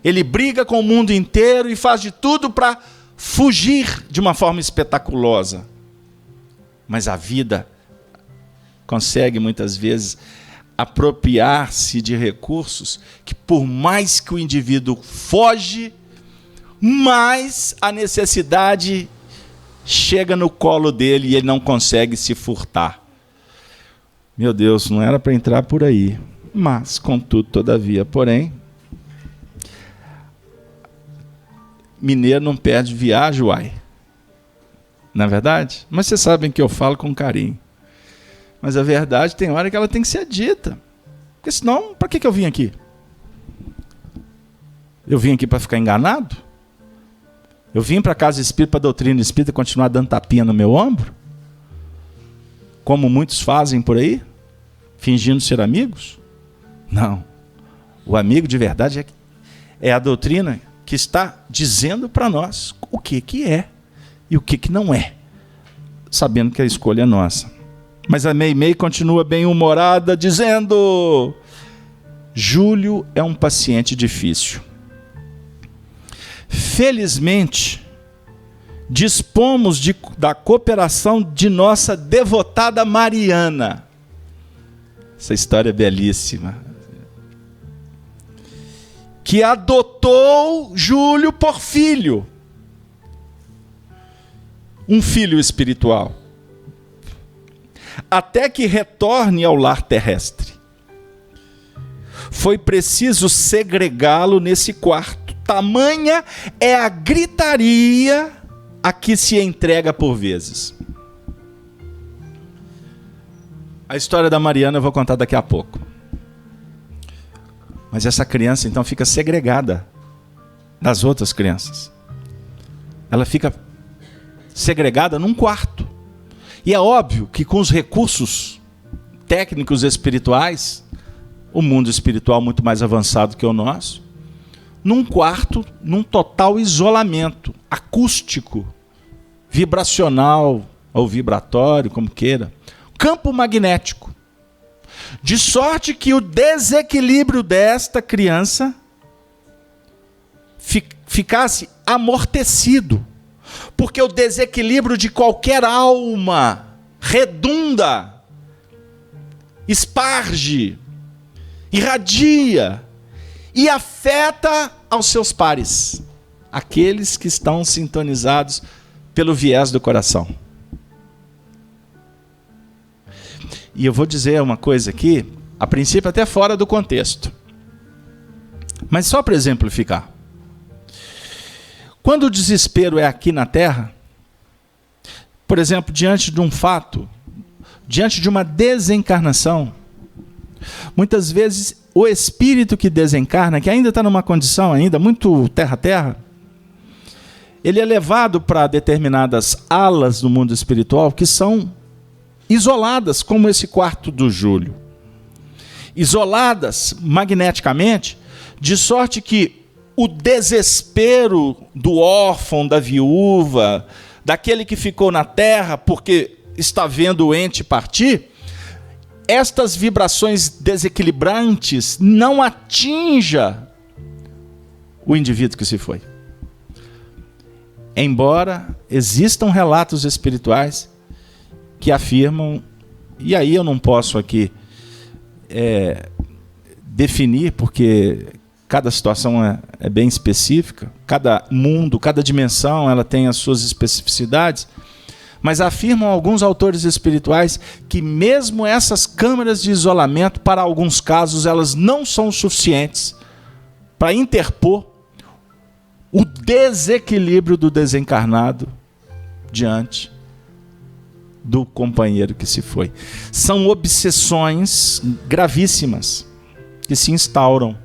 ele briga com o mundo inteiro e faz de tudo para fugir de uma forma espetaculosa. Mas a vida consegue muitas vezes apropriar-se de recursos que, por mais que o indivíduo foge, mais a necessidade chega no colo dele e ele não consegue se furtar. Meu Deus, não era para entrar por aí. Mas, contudo, todavia, porém, mineiro não perde viagem, uai. Não é verdade? Mas vocês sabem que eu falo com carinho. Mas a verdade tem hora que ela tem que ser dita. Porque senão, para que eu vim aqui? Eu vim aqui para ficar enganado? Eu vim para a casa espírita, para a doutrina espírita, continuar dando tapinha no meu ombro? Como muitos fazem por aí? Fingindo ser amigos? Não. O amigo de verdade é a doutrina que está dizendo para nós o que é e o que não é, sabendo que a escolha é nossa. Mas a Meimei continua bem-humorada, dizendo: Júlio é um paciente difícil. Felizmente, dispomos da cooperação de nossa devotada Mariana. Essa história é belíssima. que adotou Júlio por filho. Um filho espiritual. Até que retorne ao lar terrestre. Foi preciso segregá-lo nesse quarto. Tamanha é a gritaria a que se entrega por vezes. A história da Mariana eu vou contar daqui a pouco. Mas essa criança então fica segregada das outras crianças. Ela fica segregada num quarto. E é óbvio que com os recursos técnicos espirituais, o mundo espiritual muito mais avançado que o nosso, num quarto, num total isolamento acústico, vibracional ou vibratório, como queira, campo magnético. De sorte que o desequilíbrio desta criança ficasse amortecido. Porque o desequilíbrio de qualquer alma redunda, esparge, irradia e afeta aos seus pares, aqueles que estão sintonizados pelo viés do coração. E eu vou dizer uma coisa aqui, a princípio até fora do contexto, mas só para exemplificar. Quando o desespero é aqui na Terra, por exemplo, diante de um fato, diante de uma desencarnação, muitas vezes o espírito que desencarna, que ainda está numa condição ainda muito terra-terra, ele é levado para determinadas alas do mundo espiritual que são isoladas, como esse quarto do Júlio. Isoladas magneticamente, de sorte que o desespero do órfão, da viúva, daquele que ficou na terra porque está vendo o ente partir, estas vibrações desequilibrantes não atinja o indivíduo que se foi. Embora existam relatos espirituais que afirmam, e aí eu não posso aqui definir, porque cada situação é bem específica, cada mundo, cada dimensão, ela tem as suas especificidades, mas afirmam alguns autores espirituais que mesmo essas câmeras de isolamento, para alguns casos, elas não são suficientes para interpor o desequilíbrio do desencarnado diante do companheiro que se foi. São obsessões gravíssimas que se instauram.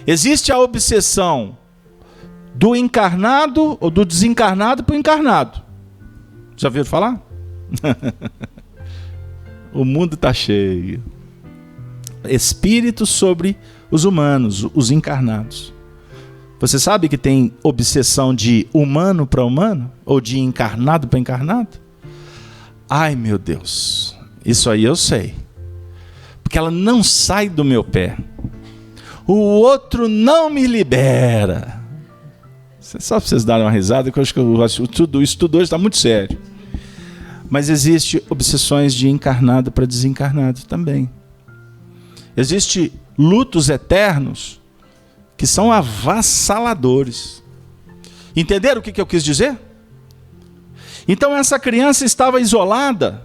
Existe a obsessão do encarnado ou do desencarnado para o encarnado. Já ouviram falar? O mundo está cheio. Espíritos sobre os humanos, os encarnados. Você sabe que tem obsessão de humano para humano? Ou de encarnado para encarnado? Ai, meu Deus. Isso aí eu sei. Porque ela não sai do meu pé. O outro não me libera. Só para vocês darem uma risada, que eu acho que o estudo hoje está muito sério. Mas existe obsessões de encarnado para desencarnado também. Existem lutos eternos que são avassaladores. Entenderam o que eu quis dizer? Então essa criança estava isolada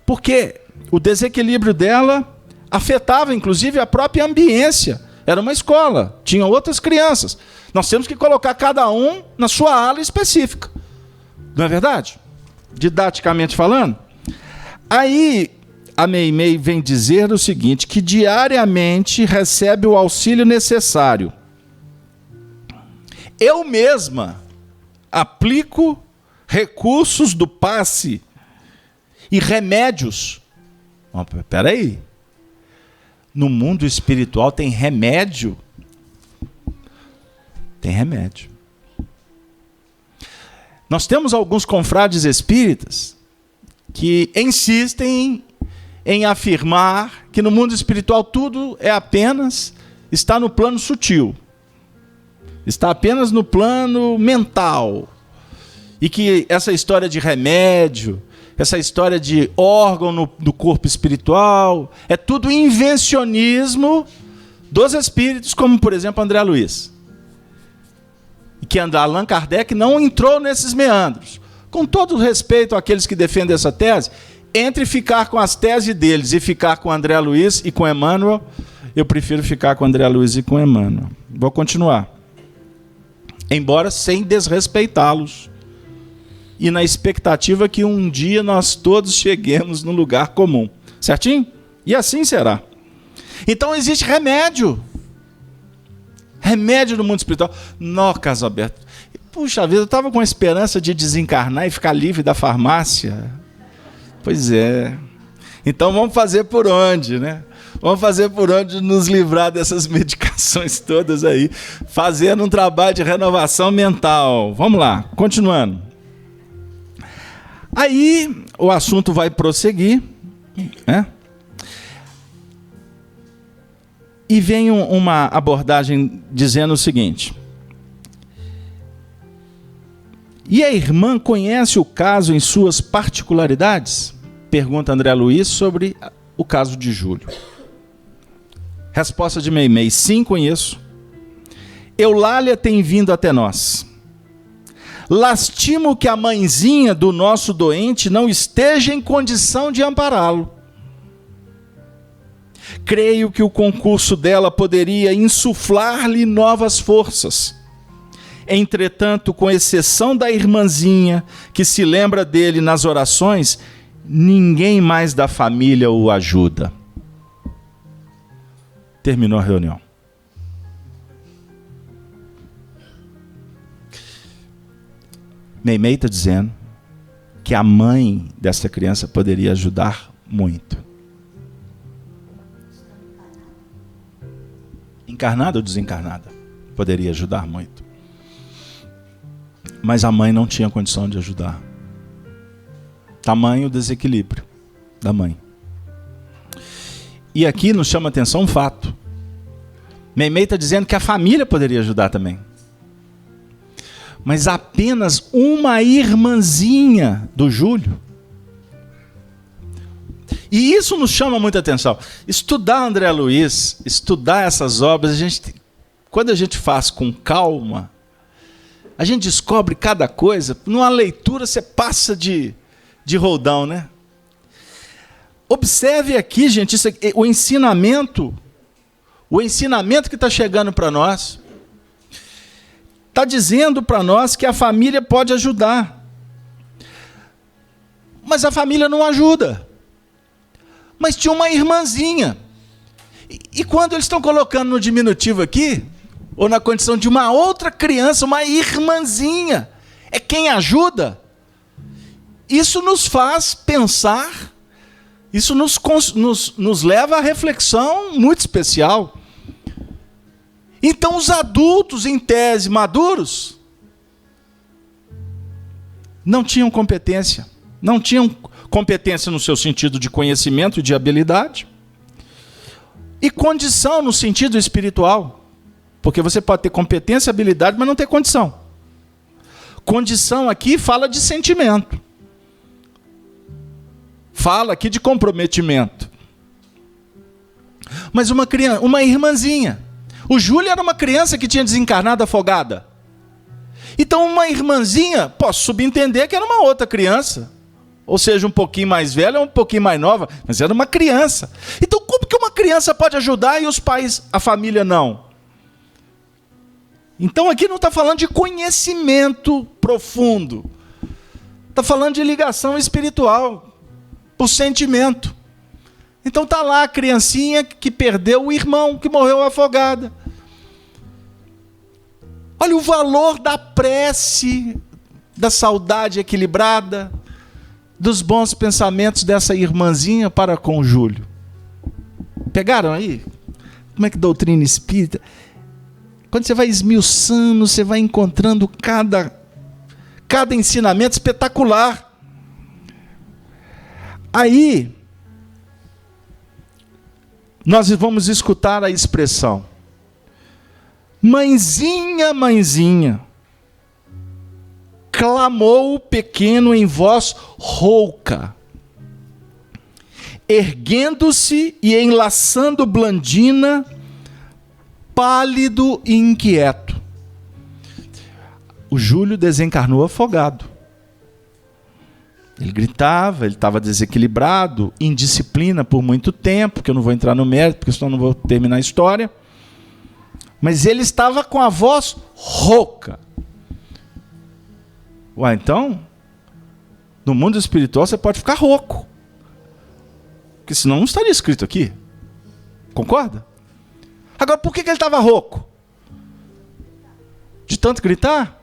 porque o desequilíbrio dela afetava inclusive a própria ambiência. Era uma escola, tinha outras crianças. Nós temos que colocar cada um na sua ala específica. Não é verdade? Didaticamente falando. Aí a Meimei vem dizer o seguinte, que diariamente recebe o auxílio necessário. Eu mesma aplico recursos do passe e remédios. Espera aí. No mundo espiritual tem remédio? Tem remédio. Nós temos alguns confrades espíritas que insistem em afirmar que no mundo espiritual tudo está no plano sutil. Está apenas no plano mental. E que essa história de remédio, essa história de órgão do corpo espiritual, é tudo invencionismo dos espíritos, como por exemplo André Luiz. E que Allan Kardec não entrou nesses meandros. Com todo respeito àqueles que defendem essa tese, entre ficar com as teses deles e ficar com André Luiz e com Emmanuel, eu prefiro ficar com André Luiz e com Emmanuel. Vou continuar. Embora sem desrespeitá-los. E na expectativa que um dia nós todos cheguemos no lugar comum. Certinho? E assim será. Então existe remédio. Remédio no mundo espiritual. Nó, Carlos Alberto. Puxa vida, eu estava com a esperança de desencarnar e ficar livre da farmácia. Pois é. Então vamos fazer por onde, né? Vamos fazer por onde nos livrar dessas medicações todas aí, fazendo um trabalho de renovação mental. Vamos lá, continuando. Aí o assunto vai prosseguir, né? E vem uma abordagem dizendo o seguinte: e a irmã conhece o caso em suas particularidades? Pergunta André Luiz sobre o caso de Júlio. Resposta de Meimei: sim, conheço. Eulália tem vindo até nós. Lastimo que a mãezinha do nosso doente não esteja em condição de ampará-lo. Creio que o concurso dela poderia insuflar-lhe novas forças. Entretanto, com exceção da irmãzinha, que se lembra dele nas orações, ninguém mais da família o ajuda. Terminou a reunião. Meimei está dizendo que a mãe dessa criança poderia ajudar muito. Encarnada ou desencarnada? Poderia ajudar muito. Mas a mãe não tinha condição de ajudar. Tamanho o desequilíbrio da mãe. E aqui nos chama a atenção um fato. Meimei está dizendo que a família poderia ajudar também. Mas apenas uma irmãzinha do Júlio. E isso nos chama muita atenção. Estudar André Luiz, estudar essas obras, quando a gente faz com calma, a gente descobre cada coisa. Numa leitura você passa de roldão, né? Observe aqui, gente, o ensinamento que está chegando para nós, está dizendo para nós que a família pode ajudar. Mas a família não ajuda. Mas tinha uma irmãzinha. E quando eles estão colocando no diminutivo aqui, ou na condição de uma outra criança, uma irmãzinha, é quem ajuda, isso nos faz pensar, isso nos leva a reflexão muito especial. Então os adultos, em tese, maduros, não tinham competência. Não tinham competência no seu sentido de conhecimento e de habilidade. E condição no sentido espiritual. Porque você pode ter competência e habilidade, mas não ter condição. Condição aqui fala de sentimento. Fala aqui de comprometimento. Mas uma criança, uma irmãzinha. O Júlio era uma criança que tinha desencarnado afogada. Então uma irmãzinha, posso subentender que era uma outra criança. Ou seja, um pouquinho mais velha ou um pouquinho mais nova, mas era uma criança. Então como que uma criança pode ajudar e os pais, a família não? Então aqui não está falando de conhecimento profundo. Está falando de ligação espiritual, por sentimento. Então está lá a criancinha que perdeu o irmão, que morreu afogada. Olha o valor da prece, da saudade equilibrada, dos bons pensamentos dessa irmãzinha para com o Júlio. Pegaram aí? Como é que doutrina espírita? Quando você vai esmiuçando, você vai encontrando cada ensinamento espetacular. Aí, nós vamos escutar a expressão: mãezinha, mãezinha, clamou o pequeno em voz rouca, erguendo-se e enlaçando Blandina pálido e inquieto. O Júlio desencarnou afogado. Ele gritava, ele estava desequilibrado, indisciplina por muito tempo, que eu não vou entrar no mérito, porque senão não vou terminar a história. Mas ele estava com a voz rouca. Ué, então, no mundo espiritual você pode ficar rouco. Porque senão não estaria escrito aqui. Concorda? Agora, por que ele estava rouco? De tanto gritar?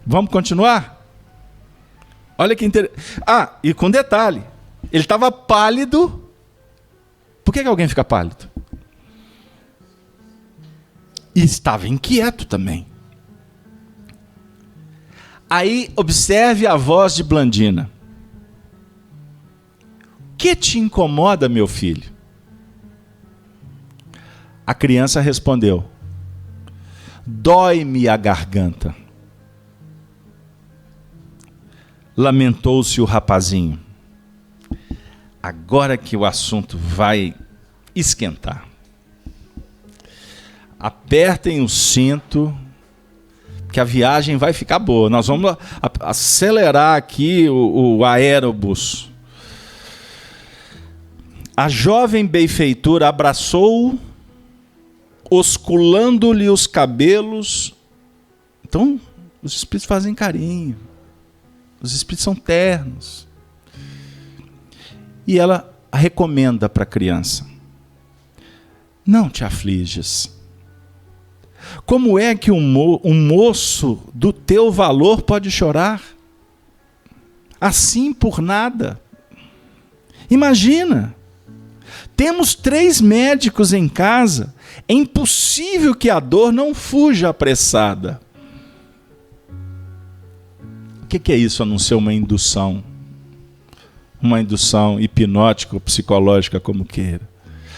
Vamos continuar? Olha que interessante. Ah, e com detalhe. Ele estava pálido. Por que alguém fica pálido? E estava inquieto também. Aí, observe a voz de Blandina. O que te incomoda, meu filho? A criança respondeu: dói-me a garganta. Lamentou-se o rapazinho. Agora que o assunto vai esquentar. Apertem o cinto, que a viagem vai ficar boa. Nós vamos acelerar aqui o aerobus. A jovem benfeitora abraçou-o, osculando-lhe os cabelos. Então, os espíritos fazem carinho. Os espíritos são ternos. E ela recomenda para a criança: não te aflijas. Como é que um moço do teu valor pode chorar? Assim por nada. Imagina, temos 3 médicos em casa. É impossível que a dor não fuja apressada. O que é isso a não ser uma indução? Uma indução hipnótica ou psicológica, como queira.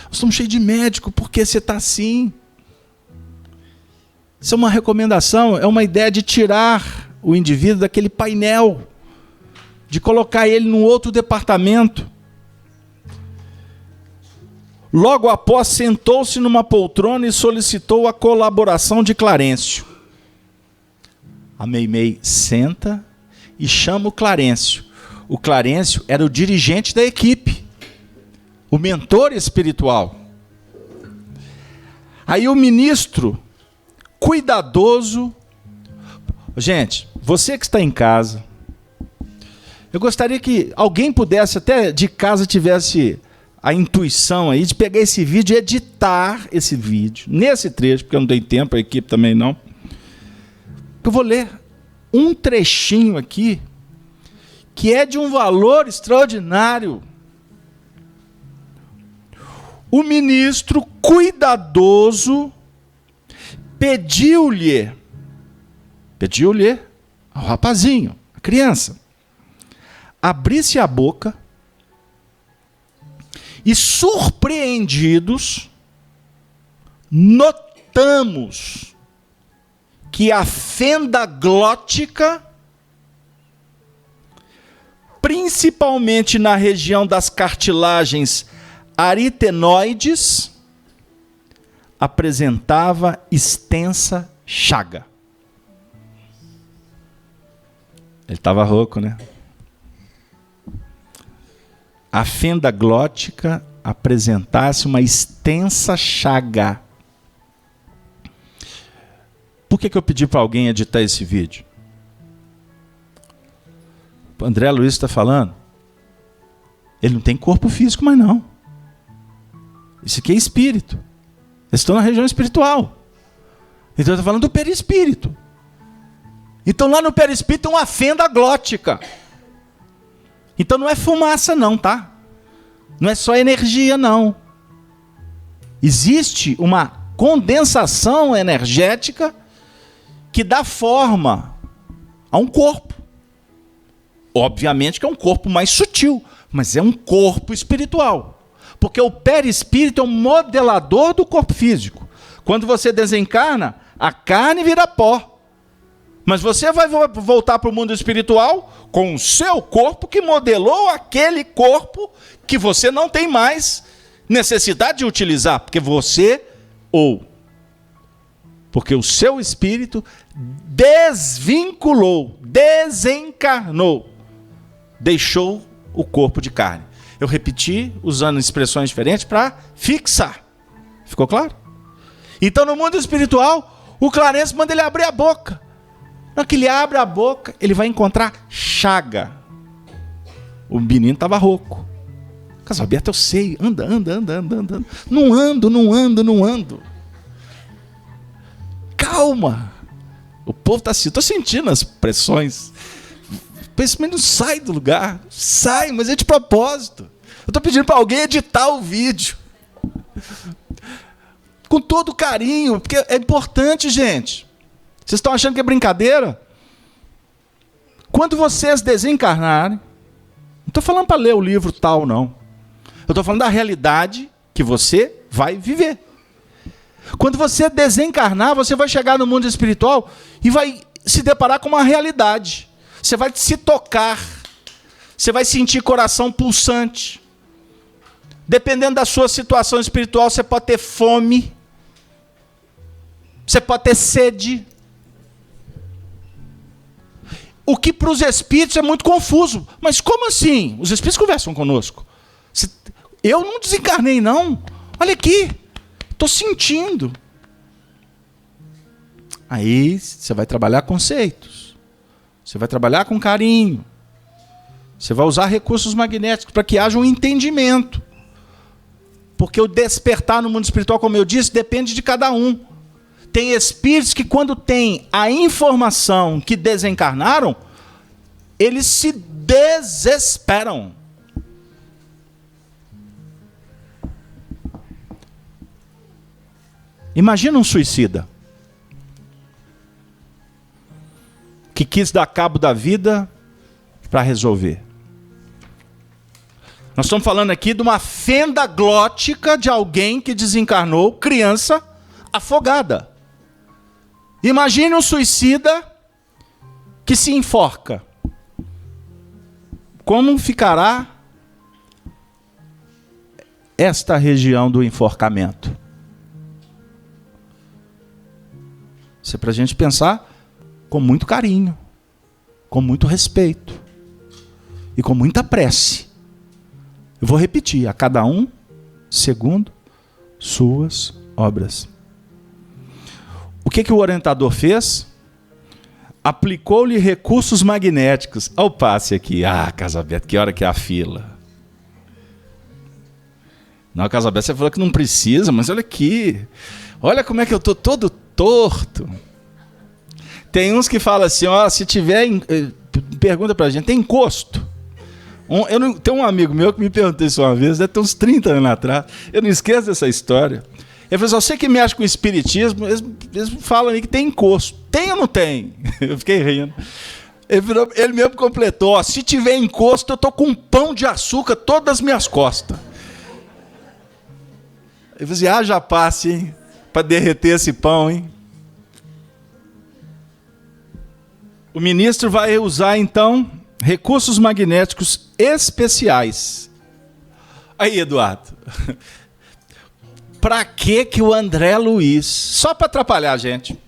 Nós estamos cheios de médico, porque você está assim. Isso é uma recomendação, é uma ideia de tirar o indivíduo daquele painel, de colocar ele num outro departamento. Logo após, sentou-se numa poltrona e solicitou a colaboração de Clarencio. A Meimei senta e chama o Clarencio. O Clarencio era o dirigente da equipe, o mentor espiritual. Aí o ministro, cuidadoso. Gente, você que está em casa, eu gostaria que alguém pudesse, até de casa, tivesse a intuição aí de pegar esse vídeo e editar esse vídeo, nesse trecho, porque eu não tenho tempo, a equipe também não. Eu vou ler um trechinho aqui, que é de um valor extraordinário. O ministro cuidadoso pediu-lhe ao rapazinho, a criança, abrisse a boca e, surpreendidos, notamos que a fenda glótica, principalmente na região das cartilagens aritenoides, apresentava extensa chaga. Ele estava rouco, né? A fenda glótica apresentasse uma extensa chaga. Por que eu pedi para alguém editar esse vídeo? O André Luiz está falando. Ele não tem corpo físico mais não. Isso aqui é espírito. Eles estão na região espiritual. Então está falando do perispírito. Então lá no perispírito tem uma fenda glótica. Então não é fumaça não, tá? Não é só energia não. Existe uma condensação energética que dá forma a um corpo. Obviamente que é um corpo mais sutil, mas é um corpo espiritual. Porque o perispírito é um modelador do corpo físico. Quando você desencarna, a carne vira pó. Mas você vai voltar para o mundo espiritual com o seu corpo que modelou aquele corpo que você não tem mais necessidade de utilizar, porque porque o seu espírito desvinculou, desencarnou, deixou o corpo de carne. Eu repeti, usando expressões diferentes para fixar. Ficou claro? Então, no mundo espiritual, o Clarence manda ele abrir a boca. Na que ele abre a boca, ele vai encontrar chaga. O menino estava rouco. Casa aberta, eu sei. Anda. Não ando. Calma. O povo está assim. Estou sentindo as pressões. O pensamento não sai do lugar. Sai, mas é de propósito. Eu estou pedindo para alguém editar o vídeo. Com todo carinho. Porque é importante, gente. Vocês estão achando que é brincadeira? Quando vocês desencarnarem, não estou falando para ler o livro tal, não. Eu estou falando da realidade que você vai viver. Quando você desencarnar, você vai chegar no mundo espiritual e vai se deparar com uma realidade. Você vai se tocar. Você vai sentir coração pulsante. Dependendo da sua situação espiritual, você pode ter fome. Você pode ter sede. O que para os espíritos é muito confuso. Mas como assim? Os espíritos conversam conosco. Eu não desencarnei, não. Olha aqui. Estou sentindo. Aí você vai trabalhar conceitos. Você vai trabalhar com carinho. Você vai usar recursos magnéticos para que haja um entendimento. Porque o despertar no mundo espiritual, como eu disse, depende de cada um. Tem espíritos que, quando têm a informação que desencarnaram, eles se desesperam. Imagina um suicida que quis dar cabo da vida para resolver. Nós estamos falando aqui de uma fenda glótica de alguém que desencarnou, criança afogada. Imagine um suicida que se enforca. Como ficará esta região do enforcamento? Isso é para a gente pensar com muito carinho, com muito respeito e com muita prece. Eu vou repetir, a cada um segundo suas obras. O que o orientador fez? Aplicou-lhe recursos magnéticos. Olha o passe aqui. Ah, Casabeto, que hora que é a fila? Não, Casabeto, você falou que não precisa, mas olha aqui. Olha como é que eu estou todo torto. Tem uns que falam assim, ó, se tiver... Pergunta pra gente, tem encosto? Tem um amigo meu que me perguntou isso uma vez, deve ter uns 30 anos atrás. Eu não esqueço dessa história. Ele falou assim, você que mexe com o espiritismo, eles falam aí que tem encosto. Tem ou não tem? Eu fiquei rindo. Ele mesmo completou, ó, se tiver encosto, eu tô com um pão de açúcar todas as minhas costas. Ele falou assim, já passe, hein? Para derreter esse pão, hein? O ministro vai usar, então, recursos magnéticos especiais. Aí, Eduardo... Para que o André Luiz, só para atrapalhar a gente,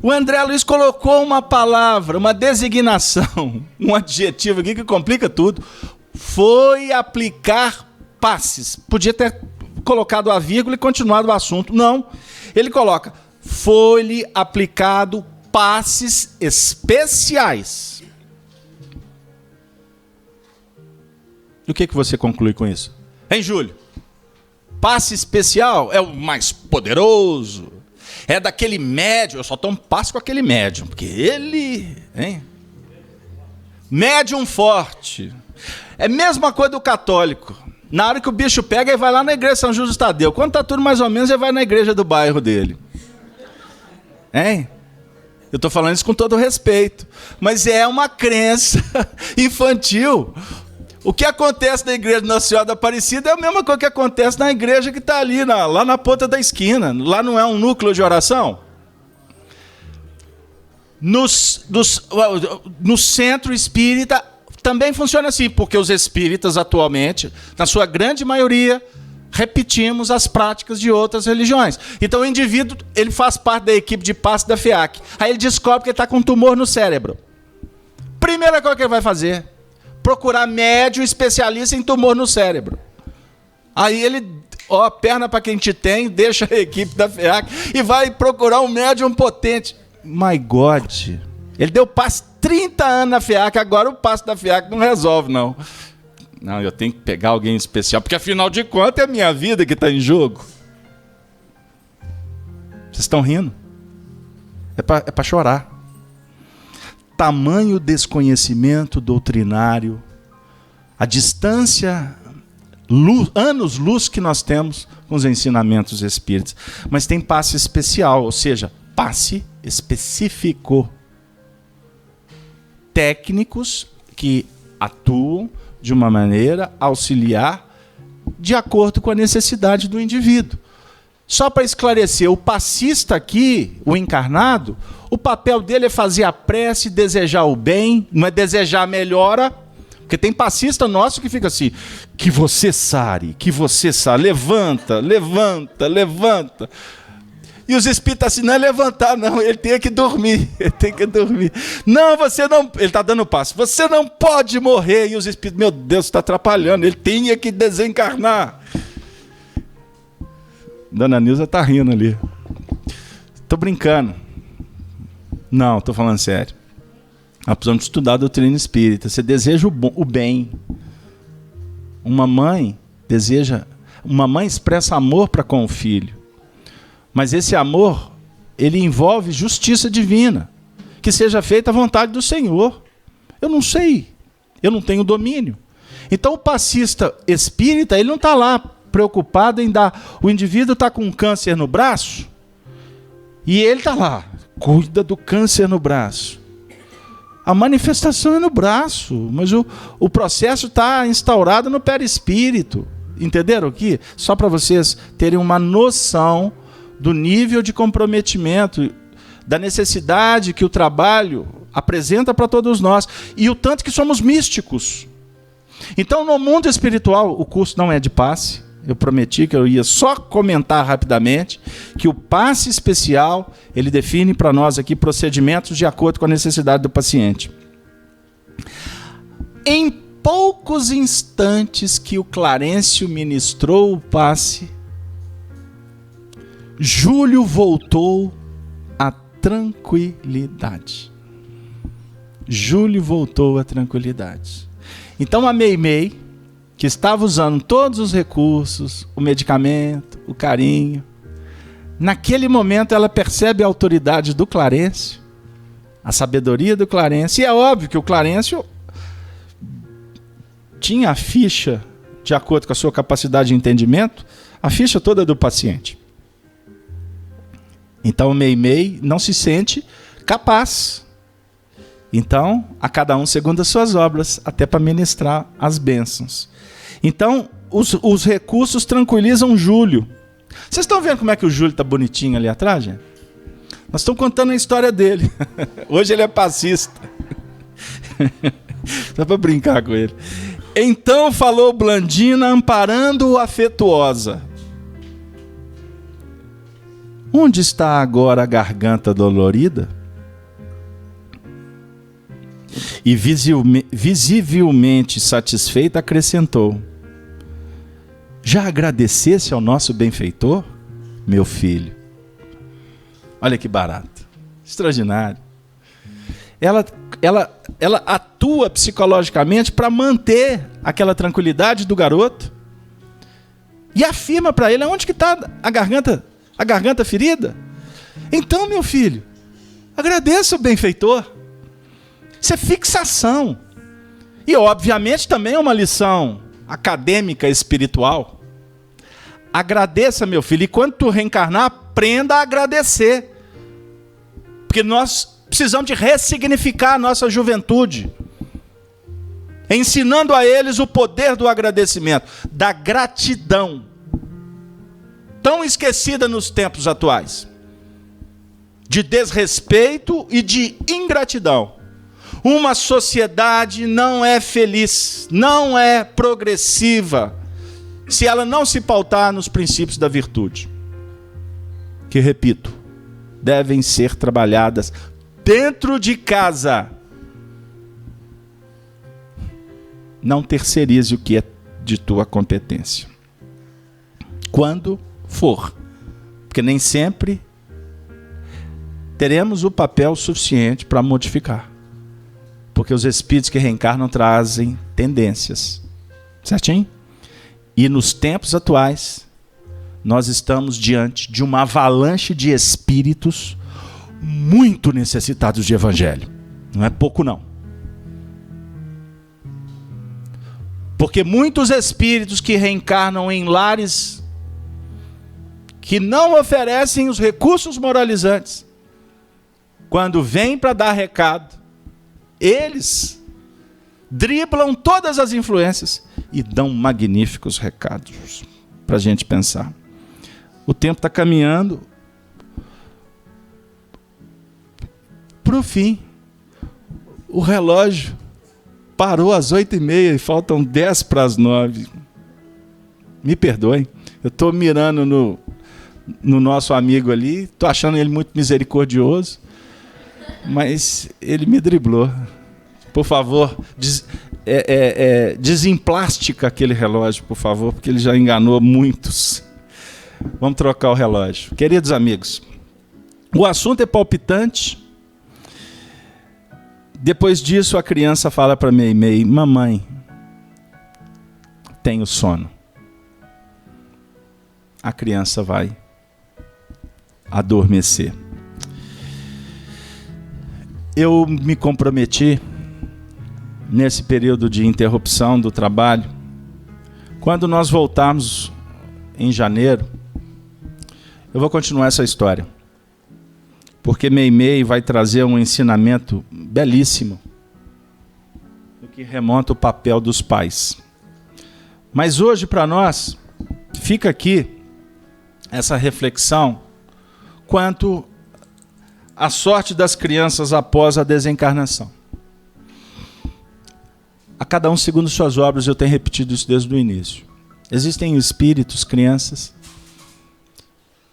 o André Luiz colocou uma palavra, uma designação, um adjetivo aqui que complica tudo, foi aplicar passes. Podia ter colocado a vírgula e continuado o assunto. Não, ele coloca, foi-lhe aplicado passes especiais. E o que você conclui com isso? Hein, Júlio? Passe especial é o mais poderoso, é daquele médium, eu só tomo passe com aquele médium, porque ele, hein? Médium forte. É a mesma coisa do católico. Na hora que o bicho pega, ele vai lá na igreja São Justo Tadeu. Quando está tudo mais ou menos, ele vai na igreja do bairro dele. Hein? Eu estou falando isso com todo respeito. Mas é uma crença infantil. O que acontece na igreja de Nossa Senhora da Aparecida é a mesma coisa que acontece na igreja que está ali, lá na ponta da esquina. Lá não é um núcleo de oração? No centro espírita também funciona assim, porque os espíritas atualmente, na sua grande maioria, repetimos as práticas de outras religiões. Então o indivíduo, ele faz parte da equipe de passe da FEAC. Aí ele descobre que ele está com um tumor no cérebro. Primeira coisa que ele vai fazer, procurar médium especialista em tumor no cérebro. Aí ele, perna para quem te tem, deixa a equipe da FEAC e vai procurar um médium potente. My God! Ele deu passe 30 anos na FEAC, agora o passe da FEAC não resolve, não. Não, eu tenho que pegar alguém especial, porque afinal de contas é a minha vida que está em jogo. Vocês estão rindo? É para chorar. Tamanho desconhecimento doutrinário, a distância, anos-luz que nós temos com os ensinamentos espíritas. Mas tem passe especial, ou seja, passe específico. Técnicos que atuam de uma maneira auxiliar de acordo com a necessidade do indivíduo. Só para esclarecer, o passista aqui, o encarnado, o papel dele é fazer a prece, desejar o bem, não é desejar a melhora, porque tem passista nosso que fica assim, que você sare, levanta, levanta, levanta. E os espíritos assim, não é levantar, não, ele tem que dormir, Não, você não, ele está dando passo, você não pode morrer. E os espíritos, meu Deus, está atrapalhando, ele tinha que desencarnar. Dona Nilza está rindo ali. Estou brincando. Não, estou falando sério. Nós precisamos estudar a doutrina espírita. Você deseja o bem. Uma mãe expressa amor para com o filho. Mas esse amor, ele envolve justiça divina. Que seja feita a vontade do Senhor. Eu não sei. Eu não tenho domínio. Então o passista espírita, ele não está lá preocupado em dar... O indivíduo está com um câncer no braço e ele está lá. Cuida do câncer no braço. A manifestação é no braço, mas o processo está instaurado no perispírito. Entenderam aqui? Só para vocês terem uma noção do nível de comprometimento, da necessidade que o trabalho apresenta para todos nós, e o tanto que somos místicos. Então, no mundo espiritual, o curso não é de passe. Eu prometi que eu ia só comentar rapidamente que o passe especial, ele define para nós aqui procedimentos de acordo com a necessidade do paciente. Em poucos instantes que o Clarencio ministrou o passe, Júlio voltou à tranquilidade. Júlio voltou à tranquilidade. Então a Meimei, que estava usando todos os recursos, o medicamento, o carinho, naquele momento ela percebe a autoridade do Clarencio, a sabedoria do Clarencio, e é óbvio que o Clarencio tinha a ficha, de acordo com a sua capacidade de entendimento, a ficha toda do paciente. Então o Meimei não se sente capaz. Então, a cada um segundo as suas obras, até para ministrar as bênçãos. Então, os recursos tranquilizam Júlio. Vocês estão vendo como é que o Júlio está bonitinho ali atrás, gente? Nós estamos contando a história dele. Hoje ele é passista. Só para brincar com ele. Então falou Blandina, amparando-o afetuosa. Onde está agora a garganta dolorida? E visivelmente satisfeita acrescentou: já agradecesse ao nosso benfeitor, meu filho? Olha que barato, extraordinário. Ela atua psicologicamente para manter aquela tranquilidade do garoto e afirma para ele onde que está a garganta ferida. Então, meu filho, agradeça o benfeitor. Isso é fixação. E, obviamente, também é uma lição acadêmica espiritual. Agradeça, meu filho, e quando tu reencarnar, aprenda a agradecer. Porque nós precisamos de ressignificar a nossa juventude, ensinando a eles o poder do agradecimento, da gratidão, tão esquecida nos tempos atuais, de desrespeito e de ingratidão. Uma sociedade não é feliz, não é progressiva se ela não se pautar nos princípios da virtude, que, repito, devem ser trabalhadas dentro de casa. Não terceirize o que é de tua competência. Quando for, porque nem sempre teremos o papel suficiente para modificar. Porque os espíritos que reencarnam trazem tendências. Certinho? E nos tempos atuais, nós estamos diante de uma avalanche de espíritos muito necessitados de evangelho. Não é pouco, não. Porque muitos espíritos que reencarnam em lares que não oferecem os recursos moralizantes, quando vêm para dar recado, eles driblam todas as influências e dão magníficos recados para a gente pensar. O tempo está caminhando para o fim. O relógio parou às 8h30 e faltam 10 para as 9. Me perdoem, eu estou mirando no nosso amigo ali, estou achando ele muito misericordioso, mas ele me driblou. Por favor, desemplástica aquele relógio, por favor, porque ele já enganou muitos. Vamos trocar o relógio. Queridos amigos, o assunto é palpitante. Depois disso, a criança fala para Meimei: mamãe, tenho sono. A criança vai adormecer. Eu me comprometi, nesse período de interrupção do trabalho, quando nós voltarmos em janeiro, eu vou continuar essa história. Porque Meimei vai trazer um ensinamento belíssimo no que remonta o papel dos pais. Mas hoje, para nós, fica aqui essa reflexão quanto à sorte das crianças após a desencarnação. A cada um segundo suas obras, eu tenho repetido isso desde o início. Existem espíritos, crianças,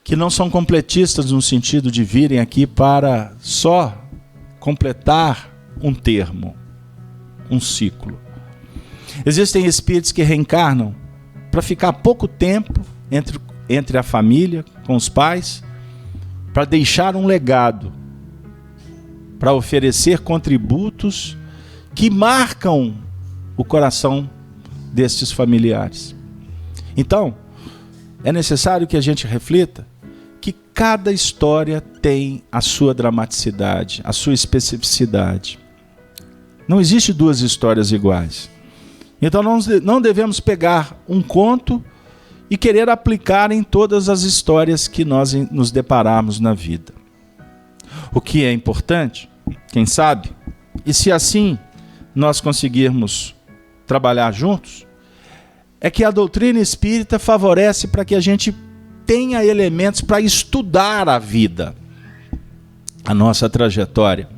que não são completistas no sentido de virem aqui para só completar um termo, um ciclo. Existem espíritos que reencarnam para ficar pouco tempo entre a família, com os pais, para deixar um legado, para oferecer contributos que marcam o coração destes familiares. Então, é necessário que a gente reflita que cada história tem a sua dramaticidade, a sua especificidade. Não existe duas histórias iguais. Então não devemos pegar um conto e querer aplicar em todas as histórias que nós nos depararmos na vida. O que é importante, quem sabe, e se assim nós conseguirmos trabalhar juntos, é que a doutrina espírita favorece para que a gente tenha elementos para estudar a vida, a nossa trajetória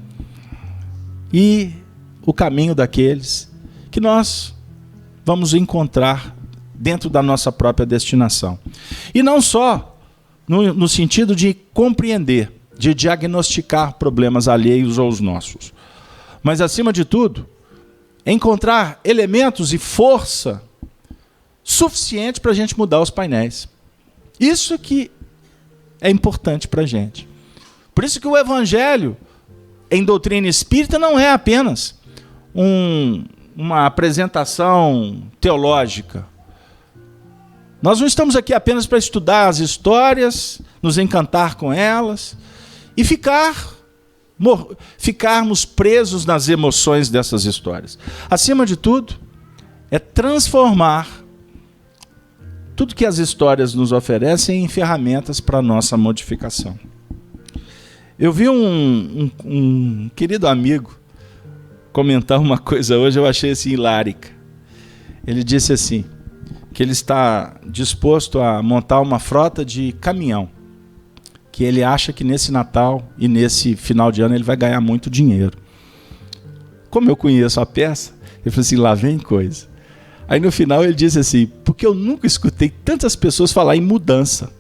e o caminho daqueles que nós vamos encontrar dentro da nossa própria destinação. E não só no sentido de compreender, de diagnosticar problemas alheios aos nossos, mas, acima de tudo, encontrar elementos e força suficiente para a gente mudar os painéis. Isso que é importante para a gente. Por isso que o Evangelho, em doutrina espírita, não é apenas uma apresentação teológica. Nós não estamos aqui apenas para estudar as histórias, nos encantar com elas e ficarmos presos nas emoções dessas histórias. Acima de tudo, é transformar tudo que as histórias nos oferecem em ferramentas para a nossa modificação. Eu vi um querido amigo comentar uma coisa hoje, eu achei assim hilárica. Ele disse assim, que ele está disposto a montar uma frota de caminhão, que ele acha que nesse Natal e nesse final de ano ele vai ganhar muito dinheiro. Como eu conheço a peça, ele falou assim, lá vem coisa. Aí no final ele diz assim: porque eu nunca escutei tantas pessoas falar em mudança.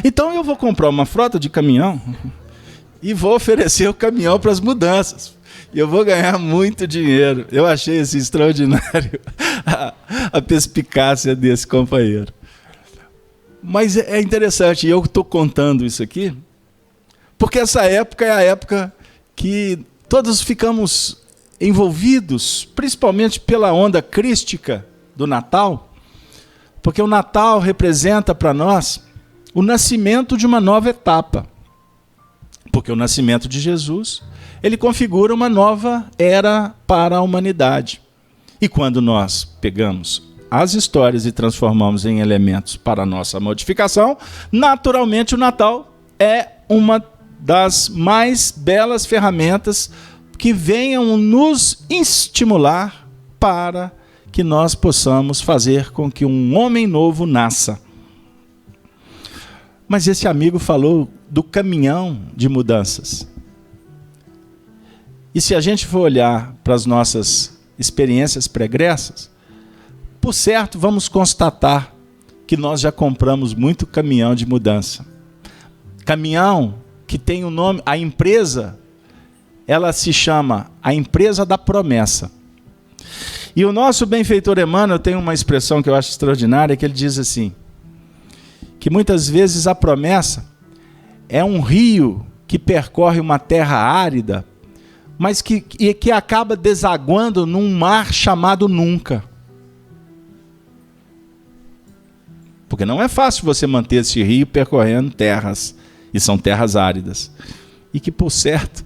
Então eu vou comprar uma frota de caminhão e vou oferecer o caminhão para as mudanças. E eu vou ganhar muito dinheiro. Eu achei assim, extraordinário a perspicácia desse companheiro. Mas é interessante, e eu estou contando isso aqui, porque essa época é a época que todos ficamos envolvidos, principalmente pela onda crística do Natal, porque o Natal representa para nós o nascimento de uma nova etapa. Porque o nascimento de Jesus, ele configura uma nova era para a humanidade. E quando nós pegamos as histórias e transformamos em elementos para a nossa modificação, naturalmente o Natal é uma das mais belas ferramentas que venham nos estimular para que nós possamos fazer com que um homem novo nasça. Mas esse amigo falou do caminhão de mudanças. E se a gente for olhar para as nossas experiências pregressas, por certo, vamos constatar que nós já compramos muito caminhão de mudança. Caminhão que tem o nome, a empresa, ela se chama a empresa da promessa. E o nosso benfeitor Emmanuel tem uma expressão que eu acho extraordinária, que ele diz assim, que muitas vezes a promessa é um rio que percorre uma terra árida, mas que acaba desaguando num mar chamado nunca. Porque não é fácil você manter esse rio percorrendo terras, e são terras áridas. E que, por certo,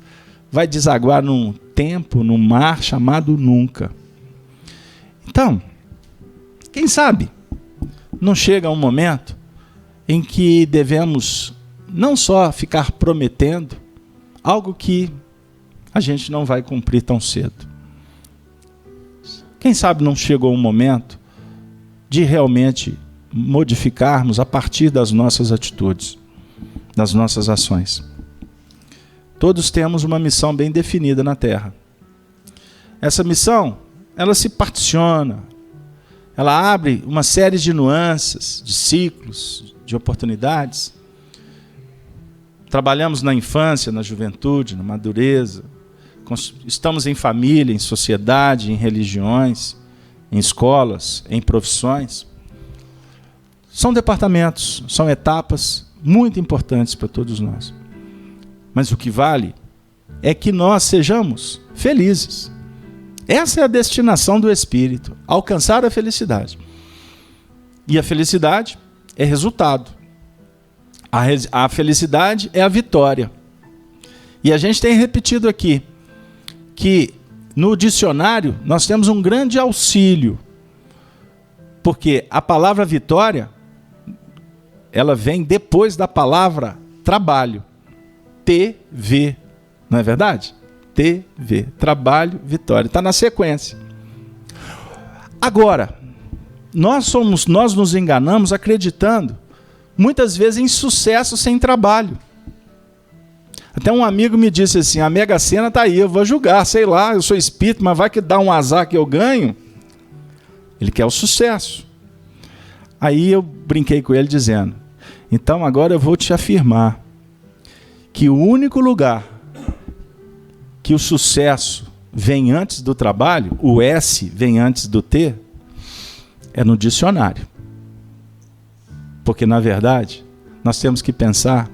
vai desaguar num tempo, num mar chamado nunca. Então, quem sabe, não chega um momento em que devemos não só ficar prometendo algo que a gente não vai cumprir tão cedo. Quem sabe não chegou um momento de realmente modificarmos a partir das nossas atitudes, das nossas ações. Todos temos uma missão bem definida na Terra. Essa missão, ela se particiona, ela abre uma série de nuances, de ciclos, de oportunidades. Trabalhamos na infância, na juventude, na madureza, estamos em família, em sociedade, em religiões, em escolas, em profissões. São departamentos, são etapas muito importantes para todos nós. Mas o que vale é que nós sejamos felizes. Essa é a destinação do Espírito, alcançar a felicidade. E a felicidade é resultado. A felicidade é a vitória. E a gente tem repetido aqui que no dicionário nós temos um grande auxílio, porque a palavra vitória, ela vem depois da palavra trabalho. TV, não é verdade? TV, trabalho, vitória. Está na sequência. Agora, nós nos enganamos acreditando, muitas vezes, em sucesso sem trabalho. Até um amigo me disse assim, a Mega Sena está aí, eu vou julgar, sei lá, eu sou espírito, mas vai que dá um azar que eu ganho. Ele quer o sucesso. Aí eu brinquei com ele dizendo, então agora eu vou te afirmar que o único lugar que o sucesso vem antes do trabalho, o S vem antes do T, é no dicionário. Porque, na verdade, nós temos que pensar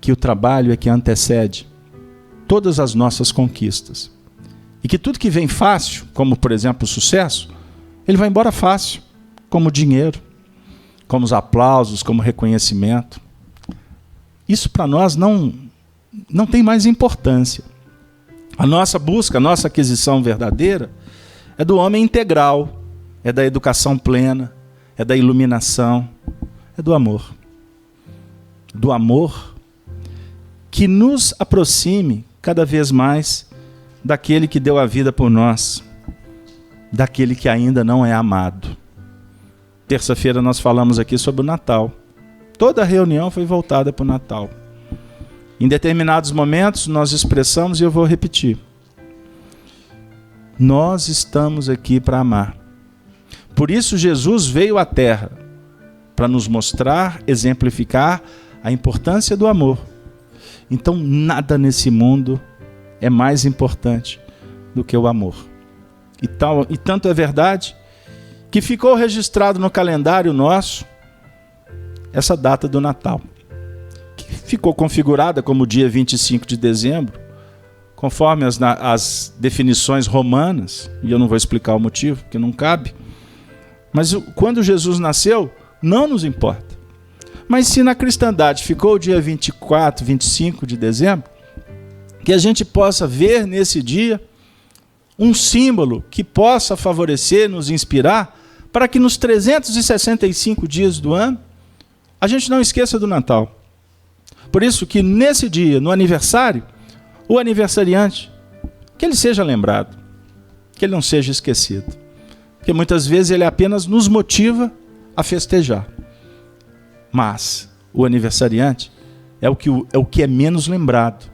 que o trabalho é que antecede todas as nossas conquistas. E que tudo que vem fácil, como, por exemplo, o sucesso, ele vai embora fácil, como o dinheiro, como os aplausos, como o reconhecimento. Isso para nós não tem mais importância. A nossa busca, a nossa aquisição verdadeira é do homem integral, é da educação plena, é da iluminação, é do amor. Do amor que nos aproxime cada vez mais daquele que deu a vida por nós, daquele que ainda não é amado. Terça-feira nós falamos aqui sobre o Natal. Toda a reunião foi voltada para o Natal. Em determinados momentos nós expressamos, e eu vou repetir, Nós estamos aqui para amar. Por isso Jesus veio à Terra, para nos mostrar, exemplificar a importância do amor. Então nada nesse mundo é mais importante do que o amor. E tanto é verdade que ficou registrado no calendário nosso essa data do Natal, que ficou configurada como dia 25 de dezembro, conforme as definições romanas, e eu não vou explicar o motivo, porque não cabe. Mas quando Jesus nasceu, não nos importa. Mas se na cristandade ficou o dia 24, 25 de dezembro, que a gente possa ver nesse dia um símbolo que possa favorecer, nos inspirar, para que nos 365 dias do ano, a gente não esqueça do Natal. Por isso que nesse dia, no aniversário, o aniversariante, que ele seja lembrado, que ele não seja esquecido. Porque muitas vezes ele apenas nos motiva a festejar. Mas o aniversariante é o que é menos lembrado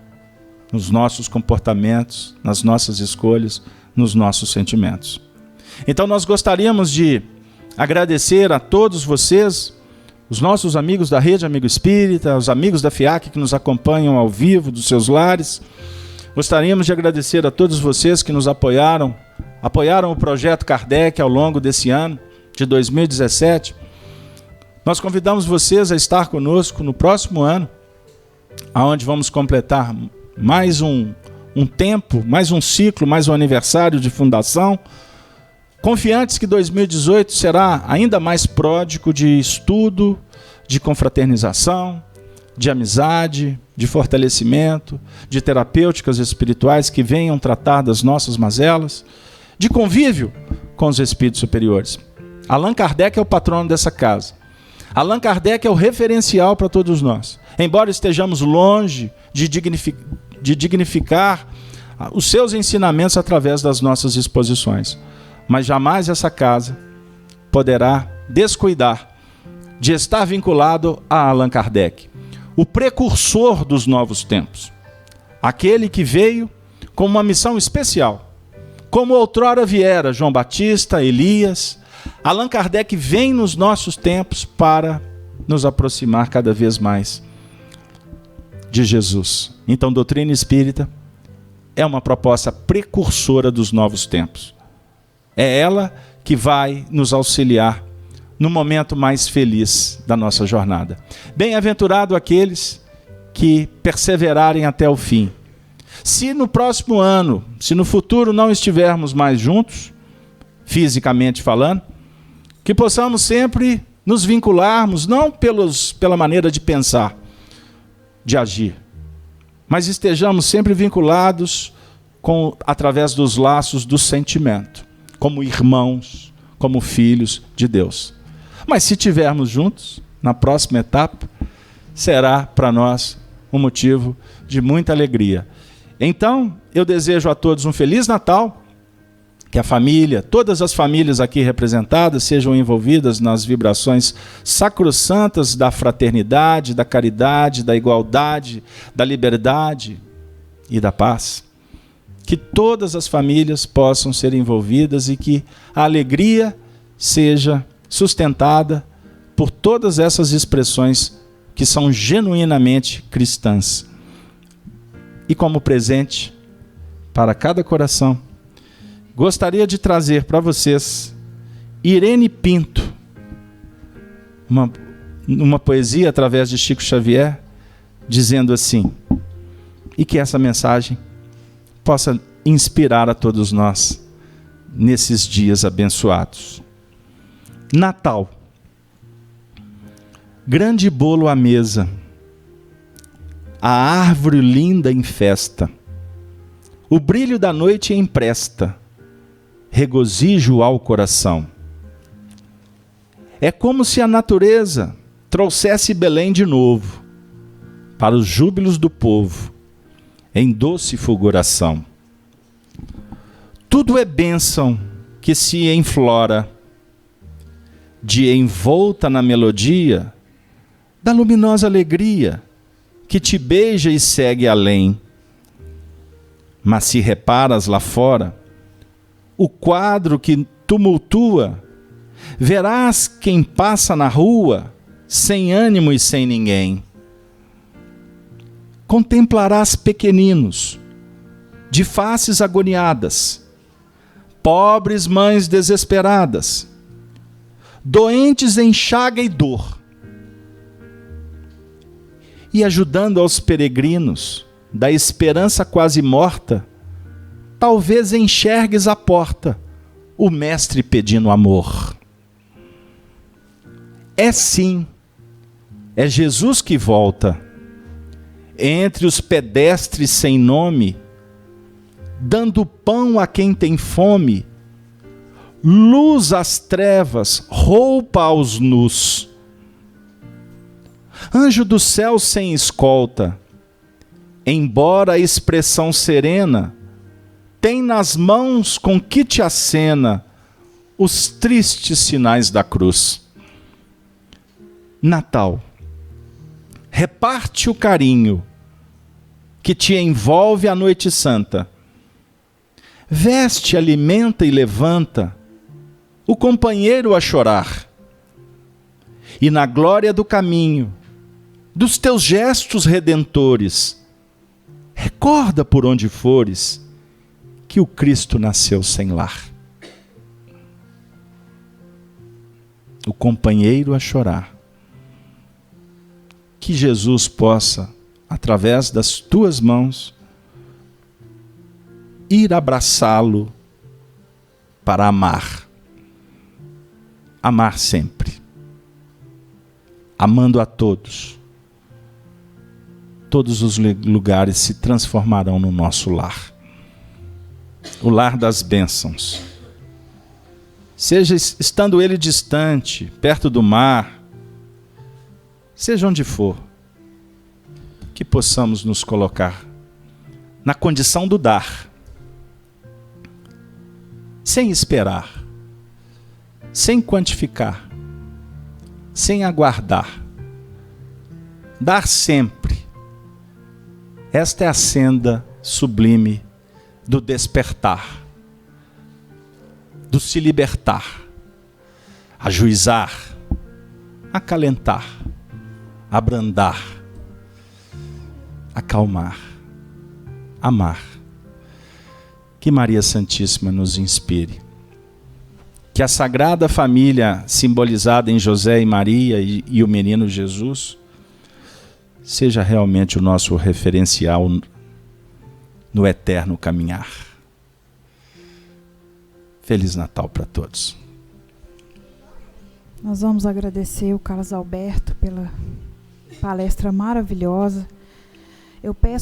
nos nossos comportamentos, nas nossas escolhas, nos nossos sentimentos. Então nós gostaríamos de agradecer a todos vocês, os nossos amigos da Rede Amigo Espírita, os amigos da FIAC que nos acompanham ao vivo dos seus lares. Gostaríamos de agradecer a todos vocês que nos apoiaram o Projeto Kardec ao longo desse ano de 2017. Nós convidamos vocês a estar conosco no próximo ano, onde vamos completar mais um tempo, mais um ciclo, mais um aniversário de fundação, confiantes que 2018 será ainda mais pródigo de estudo, de confraternização, de amizade, de fortalecimento, de terapêuticas espirituais que venham tratar das nossas mazelas, de convívio com os espíritos superiores. Allan Kardec é o patrono dessa casa. Allan Kardec é o referencial para todos nós. Embora estejamos longe de dignificar os seus ensinamentos através das nossas exposições, mas jamais essa casa poderá descuidar de estar vinculado a Allan Kardec, o precursor dos novos tempos, aquele que veio com uma missão especial, como outrora viera João Batista, Elias. Allan Kardec vem nos nossos tempos para nos aproximar cada vez mais de Jesus. Então, doutrina espírita é uma proposta precursora dos novos tempos. É ela que vai nos auxiliar no momento mais feliz da nossa jornada. Bem-aventurado aqueles que perseverarem até o fim. Se no próximo ano, se no futuro não estivermos mais juntos, fisicamente falando, que possamos sempre nos vincularmos, não pela maneira de pensar, de agir, mas estejamos sempre vinculados através dos laços do sentimento, como irmãos, como filhos de Deus. Mas se estivermos juntos, na próxima etapa, será para nós um motivo de muita alegria. Então, eu desejo a todos um Feliz Natal, que a família, todas as famílias aqui representadas sejam envolvidas nas vibrações sacrossantas da fraternidade, da caridade, da igualdade, da liberdade e da paz. Que todas as famílias possam ser envolvidas e que a alegria seja sustentada por todas essas expressões que são genuinamente cristãs. E como presente para cada coração, gostaria de trazer para vocês Irene Pinto, uma poesia através de Chico Xavier, dizendo assim, e que essa mensagem possa inspirar a todos nós nesses dias abençoados. Natal. Grande bolo à mesa, a árvore linda em festa, o brilho da noite empresta regozijo ao coração. É como se a natureza trouxesse Belém de novo, para os júbilos do povo, em doce fulguração. Tudo é bênção que se enflora, de envolta na melodia, da luminosa alegria, que te beija e segue além. Mas se reparas lá fora, o quadro que tumultua, verás quem passa na rua, sem ânimo e sem ninguém. Contemplarás pequeninos, de faces agoniadas, pobres mães desesperadas, doentes em chaga e dor, e ajudando aos peregrinos da esperança quase morta, talvez enxergues à porta o mestre pedindo amor. É sim, é Jesus que volta, entre os pedestres sem nome, dando pão a quem tem fome, luz às trevas, roupa aos nus. Anjo do céu sem escolta, embora a expressão serena, tem nas mãos com que te acena os tristes sinais da cruz. Natal, reparte o carinho que te envolve a noite santa. Veste, alimenta e levanta o companheiro a chorar. E na glória do caminho, dos teus gestos redentores, recorda por onde fores que o Cristo nasceu sem lar. O companheiro a chorar. Que Jesus possa, através das tuas mãos, ir abraçá-lo para amar. Amar sempre. Amando a todos. Todos os lugares se transformarão no nosso lar. O lar das bênçãos. Seja estando ele distante, perto do mar, seja onde for, que possamos nos colocar na condição do dar, sem esperar, sem quantificar, sem aguardar. Dar sempre. Esta é a senda sublime do despertar, do se libertar, ajuizar, acalentar, abrandar, acalmar, amar. Que Maria Santíssima nos inspire. Que a Sagrada Família, simbolizada em José e Maria e o menino Jesus, seja realmente o nosso referencial no eterno caminhar. Feliz Natal para todos. Nós vamos agradecer o Carlos Alberto pela palestra maravilhosa. Eu peço